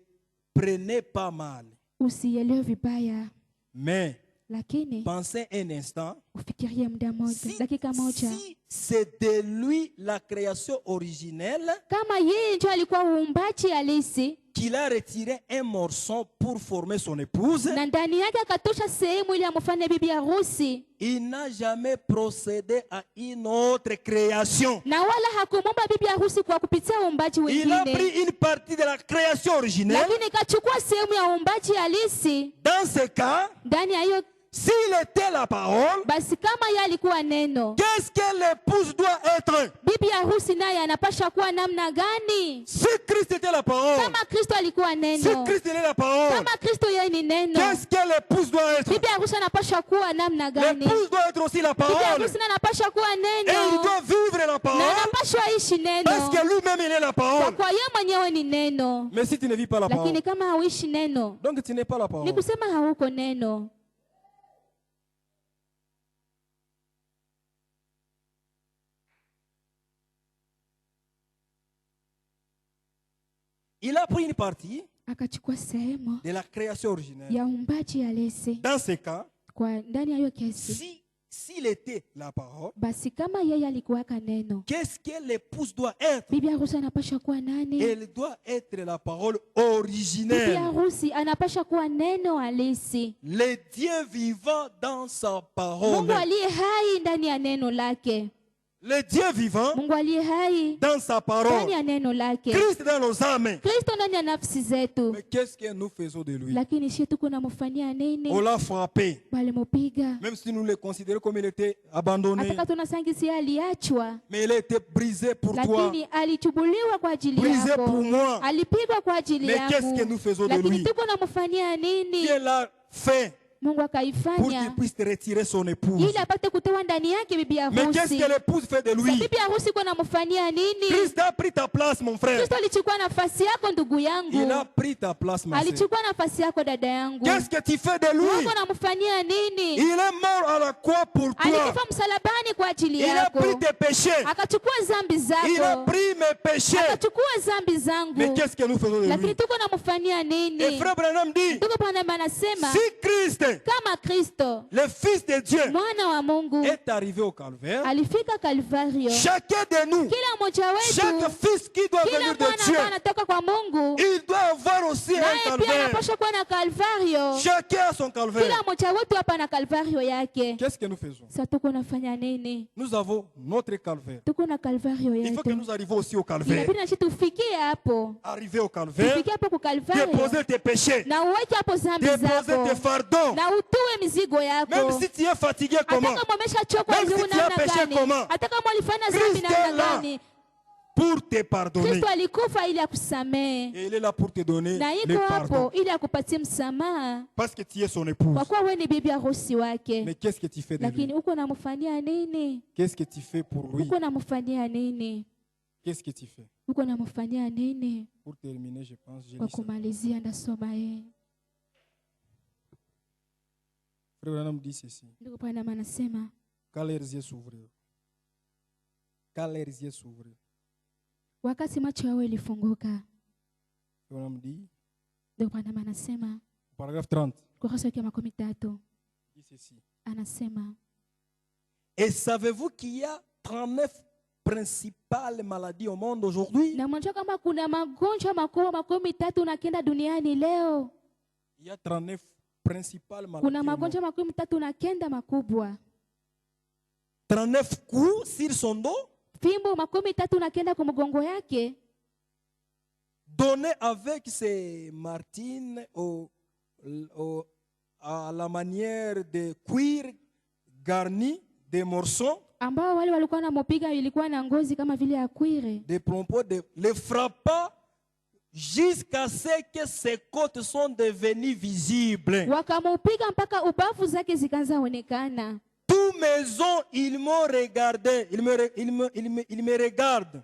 prenez pas mal. usielewe vibaya, Mais lakini pensez un instant. ufikirie muda moja, dakika moja. Si c'est de lui la création originelle, Kama yeye ndio alikuwa uumbaji halisi, qu'il a retiré un morceau pour former son épouse, na ndani yake akatosha sehemu ili amfanye bibi harusi, il n'a jamais procédé à une autre création. na wala hakumwomba bibi harusi kwa kupitia uumbaji Il a wengine, pris une partie de la création originelle. lakini kachukua sehemu ya uumbaji halisi. Dans ce cas, Ndani ya hiyo s'il était la parole, basi, kama yeye alikuwa neno, qu'est-ce que l'épouse doit être? bibi harusi naye anapasha kuwa namna gani? Si Christ était la parole, Kama Kristo alikuwa si neno, Christ est la parole, kama Kristo yeye ni neno, qu'est-ce que l'épouse doit être? bibi harusi anapasha kuwa namna gani? L'épouse doit être aussi la Bibi parole. harusi naye anapasha kuwa Et il neno, doit vivre la na parole anapashwa ishi parce neno, que lui-même il est la kwa parole. kuwa yeye mwenyewe ni neno. Mais si tu ne vis pas la parole, Lakini kama hauishi neno, donc tu n'es pas la ni parole. kusema hauko neno. Il a pris une partie Akachukua sehemu de la création originelle. ya uumbaji halisi. Dans ce cas, Kwa ndani ya hiyo kesi, s'il était la parole, basi kama yeye alikuwaka neno, qu'est-ce que l'épouse doit être? bibi harusi anapasha kuwa nani? Elle doit être la parole Bibi originelle. harusi anapasha kuwa neno halisi, Le Dieu vivant dans sa Mungu parole. aliye hai ndani ya neno lake, Le Dieu vivant Mungu aliye hai dans sa ndani parole. ya neno lake, Christ dans nos âmes. Kristo ndani ya nafsi zetu. Mais qu'est-ce que nous faisons de lui? Lakini shi tuko namufanyia nini? On l'a frappé. Walimupiga, Même si nous le considérons comme il était abandonné. hata tunasangisia aliachwa, Mais il a été brisé pour toi. lakini alichubuliwa kwa ajili Brisé pour yako, moi. alipigwa kwa ajili Mais qu'est-ce que yangu. nous faisons de Lakini lui? tuko namufanyia nini? Dieu l'a fait Mungu pour qu'il akaifanya puisse retirer son épouse. ili apate kutoa ndani yake bibi Mais qu'est-ce harusi. que l'épouse fait de Sa lui? bibi harusi iko namufanyia nini? Christ a pris ta place, mon frère. Kristo alichukua nafasi yako ndugu Il a yangu, pris ta place, ma sœur. alichukua nafasi yako dada yangu. Qu'est-ce que tu fais de lui? Mungu namufanyia nini? Il est mort à la croix pour toi. Alikufa msalabani kwa ajili Il a yako, pris tes péchés. akachukua zambi Il a zako, pris mes péchés. akachukua zambi Mais zangu. qu'est-ce que nous faisons de Lakini lui? tuko namufanyia Et nini? frère Branham dit, Tuko Bwana anasema si Christ, kama Kristo le Fils de Dieu, mwana wa Mungu est arrivé au calvaire, alifika Kalvario, chacun de nous, kila mmoja chaque wetu, fils qui doit kila venir de mwana Dieu, ambaye anatoka kwa Mungu, il doit avoir aussi un naye pia calvaire. anapaswa kuwa na Kalvario. Chacun a son calvaire. Kila mmoja wetu hapa na Kalvario yake. Qu'est-ce que nous faisons? Sasa tuko nafanya nini? Nous avons notre calvaire. Tuko na Kalvario Il faut que yetu, nous arrivions aussi au calvaire. inabidi nashi tufikie hapo, Arriver au calvaire, tufikie hapo ku Kalvario déposer tes péchés, na uweke hapo zambi déposer zako tes fardeaux. na utue mizigo Même yako. si tu es fatigué, Hata comment? kama umeshachoka Même si hivi tu as namna péché gani, comment? hata kama ulifanya zambi Christ est namna là gani, pour te pardonner. Kristo alikufa ili akusamehe, Et il est là pour te donner na le iko pardon. hapo ili akupatie msamaha, Parce que tu es son épouse. kwa kuwa wewe ni bibi harusi Mais wake. qu'est-ce que tu fais de lui? Lakini uko namfanyia nini? Qu'est-ce que tu fais pour lui? Uko namfanyia nini? Qu'est-ce que tu fais? Uko namfanyia nini? Pour terminer, je pense, je Kwa lis ça. kumalizia, ndasoma yeye. Frère Branham dit ceci. Ndugu Branham anasema Quand leurs yeux s'ouvrirent. Quand leurs yeux s'ouvrirent. wakati macho yao ilifunguka. Frère Branham dit, Ndugu Branham anasema paragraphe 30, kurasa ya 13 dit ceci. anasema, Et savez-vous qu'il y a 39 principales maladies au monde aujourd'hui? na mnajua kama kuna magonjwa makubwa 13 duniani leo. Il y a 39 principales maladies. Kuna au monde. magonjwa 13 makubwa, 39 coups sur son dos, fimbo 13 kwa mgongo yake, donnés avec ces martines à la manière de cuir garni de morceaux, ambao wale walikuwa namopiga ilikuwa na ngozi kama vile ya kwire, de propos de les frappa jusqu'à ce que ses côtes sont devenues visibles. wakamupiga mpaka ubavu zake zikaanza onekana. Tout maison, ils m'ont regardé, ils me regardent.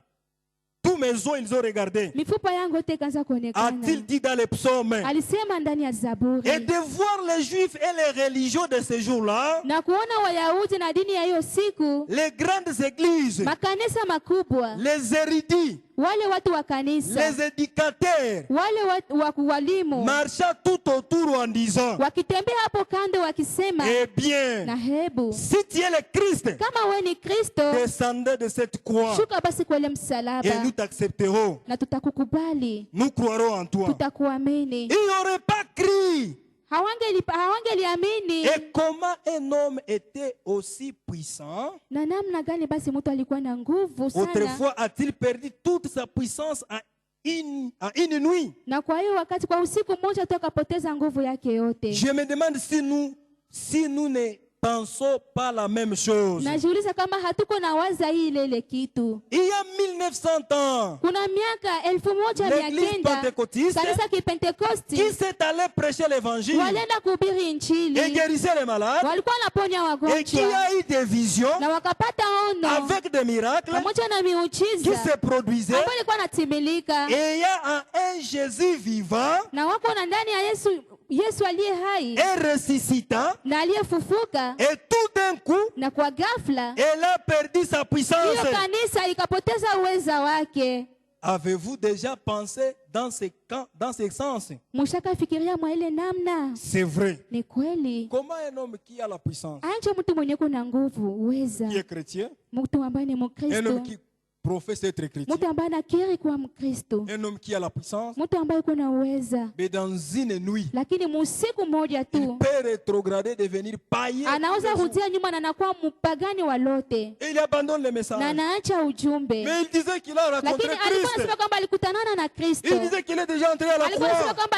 Tout maison, ils ont regardé. Mifupa yangu yote ikaanza A-t-il kuonekana. dit dans les psaumes? Alisema ndani ya Zaburi. Et de voir les juifs et les religieux de ce jour-là, Na kuona Wayahudi na dini ya hiyo siku, les grandes églises, makanisa makubwa, les érudits, wale watu wa kanisa, les éducateurs, wale walimu marchant tout autour en disant, wakitembea hapo kando wakisema, eh bien, na hebu si tu es le Christ, kama we ni Kristo, descendez de cette croix shuka basi kwa ile et msalaba, nous t'accepterons. na tutakukubali, Nous croirons en toi. tutakuamini. Ils n'auraient pas cru. Hawangeliamini. Et comment un homme était aussi puissant? Na namna gani basi mtu alikuwa na nguvu sana, Autrefois a-t-il perdu toute sa puissance en une nuit? na kwa hiyo wakati, kwa usiku mmoja tu akapoteza nguvu yake yote. Je me demande si nous ne pensons pas la même chose. Najiuliza kama hatuko na waza ile kitu. Il y a 1900 ans, Kuna miaka l'église 1900 pentecôtiste kanisa kipentekosti qui s'est allé prêcher l'évangile walienda kuhubiri et injili, guérissait les malades walikuwa wanaponya et qui wagonjwa a eu des visions na wakapata ono avec des miracles pamoja na qui miujiza se produisaient. ambayo ilikuwa natimilika, Et il y a un Jésus vivant na wako na ndani ya Yesu aliye hai et ressuscitant, na aliyefufuka, et tout d'un coup, na kwa ghafla elle a perdu sa puissance. hiyo kanisa ikapoteza uweza wake. Avez-vous déjà pensé dans ce sens? Mushaka fikiria mwa ile namna? C'est vrai. Ni kweli. Comment un homme qui a la puissance, Anje mtu mwenye kuna nguvu, uweza, qui est chrétien, mtu ambaye ni un Mkristo, homme qui professe être chrétien, mtu ambaye anakiri kuwa Mkristo, un homme qui a la puissance, mtu ambaye kuna uweza, mais dans une nuit, lakini musiku moja il tu peut rétrograder, devenir païen. anaweza rudia nyuma na anakuwa mpagani wa lote Et il abandonne le message. na anaacha ujumbe. Mais il disait qu'il a rencontré Lakini alikuwa Christ. anasema kwamba alikutanana na Kristo, Il disait qu'il est déjà entré à la alikuwa anasema croix. kwamba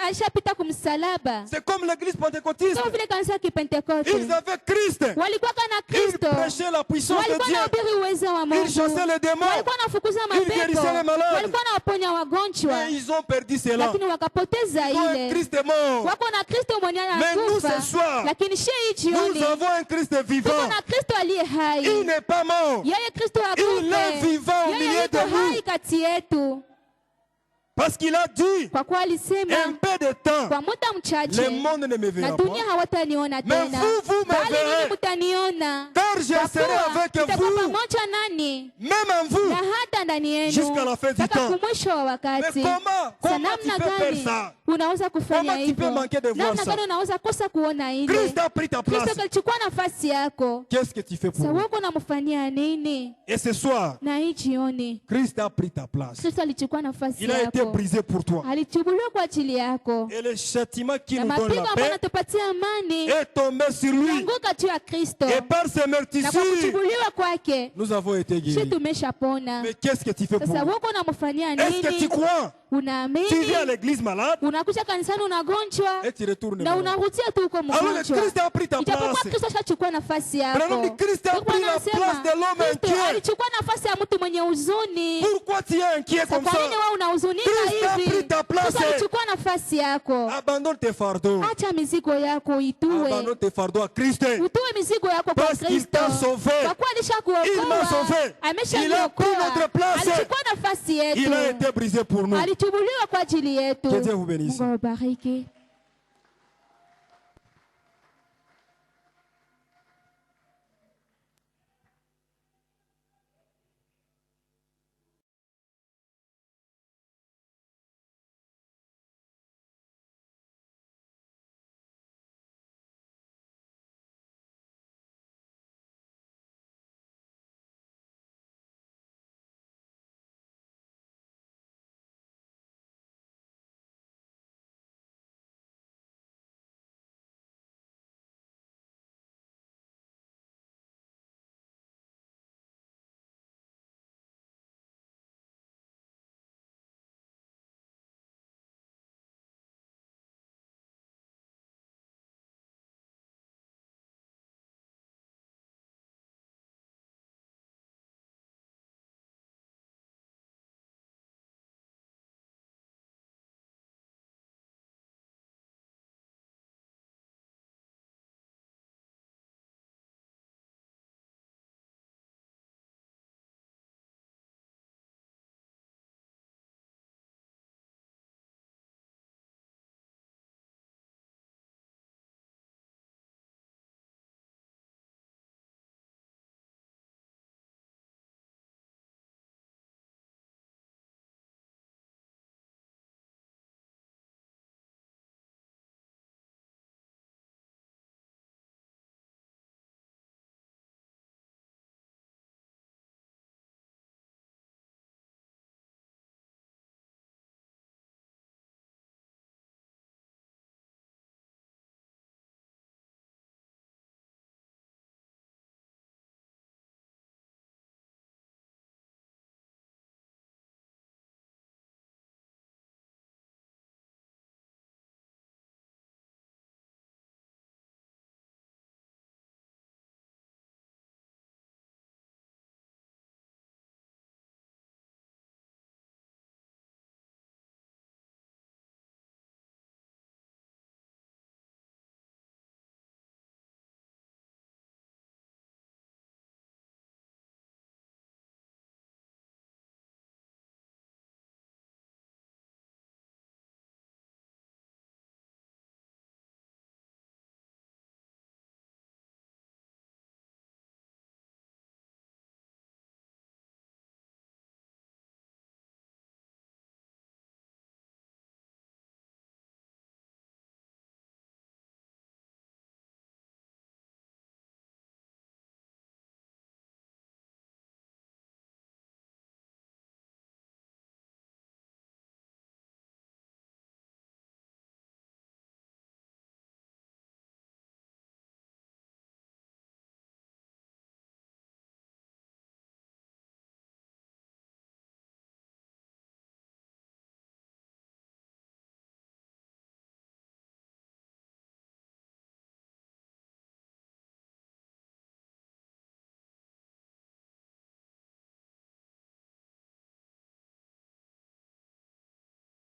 alishapita kumsalaba. C'est comme l'église pentecôtiste. Kama vile kanisa ya Ils Kipentekoste avaient Christ. walikuwa kana Ils Kristo, prêchaient la puissance de walikuwa Dieu. wanahubiri uweza wa Ils Mungu, chassaient les démons. walikuwa wanafukuza Ils mapepo, guérissaient les malades. walikuwa wanawaponya wagonjwa, Mais ils ont perdu cela. lakini wakapoteza Ils ont un ile. Christ mort. Wako na Kristo mwenye Mais nous, anakufa, ce soir, lakini she hii jioni Nous avons un Christ tuko vivant. na Kristo aliye Il hai. n'est pas mort. Yeye Kristo Il est vivant au hakufe, milieu yeye de yuko nous. hai kati yetu, Parce qu'il a dit, kwa kuwa alisema un peu de temps, kwa muda le mchache monde ne me na verra dunia pas. hawataniona Mais tena, vous me bali verrez. ninyi mtaniona, Car je kwa serai kuwa avec nitakuwa vous, pamoja nani même en vous. na hata ndani yenu Jusqu'à la fin du mpaka temps. kumwisho wa wakati. Mais comment Namna tu peux faire gani ça? unaweza kufanya Comment tu peux hivyo? manquer de voir Namna ça? gani unaweza kosa kuona ile? Christ a pris ta place. Kristo kalichukua nafasi yako. Qu'est-ce que tu fais pour Sasa lui? wewe unamfanyia nini? Et ce soir, Na hii jioni Christ a pris ta place. Kristo alichukua nafasi Il a été yako, brisé pour toi. alichubuliwa kwa ajili yako, Et le châtiment qui na nous donne mapigo la ambayo paix yanatupatia amani est tombé sur lui. yanguka juu ya Kristo, Et par ses na kwa meurtrissures, kuchubuliwa kwake nous avons été sisi guéris. tumeshapona. Mais qu'est-ce que tu fais pour Sasa lui? wewe unamfanyia Est-ce que tu nini? crois? Tu Unaamini? viens à l'église malade Unakuja kanisani unagonjwa et tu retournes na malade. unarudia tu uko Alors le mgonjwa, Christ a pris ta ijapokuwa place. Kristo ashachukua nafasi yako. Frère, le Christ a Ndio pris la anasema, place de l'homme Kristo inquiet. alichukua nafasi ya mtu mwenye huzuni. Pourquoi tu es inquiet Sasa comme kwa ça? nini wewe unahuzunika Christ a hivi? pris ta place. Kristo alichukua nafasi yako. Abandonne tes fardeaux. Acha mizigo yako itue, Abandonne tes fardeaux à Christ. utue mizigo yako kwa Parce qu'il Kristo, t'a sauvé. kwa kuwa Il m'a alishakuokoa, sauvé. Il a pris notre ameshaniokoa, place. alichukua nafasi Il a yetu, été brisé pour nous. alichubuliwa kwa ajili yetu. Que Dieu vous bénisse. Mungu awabariki.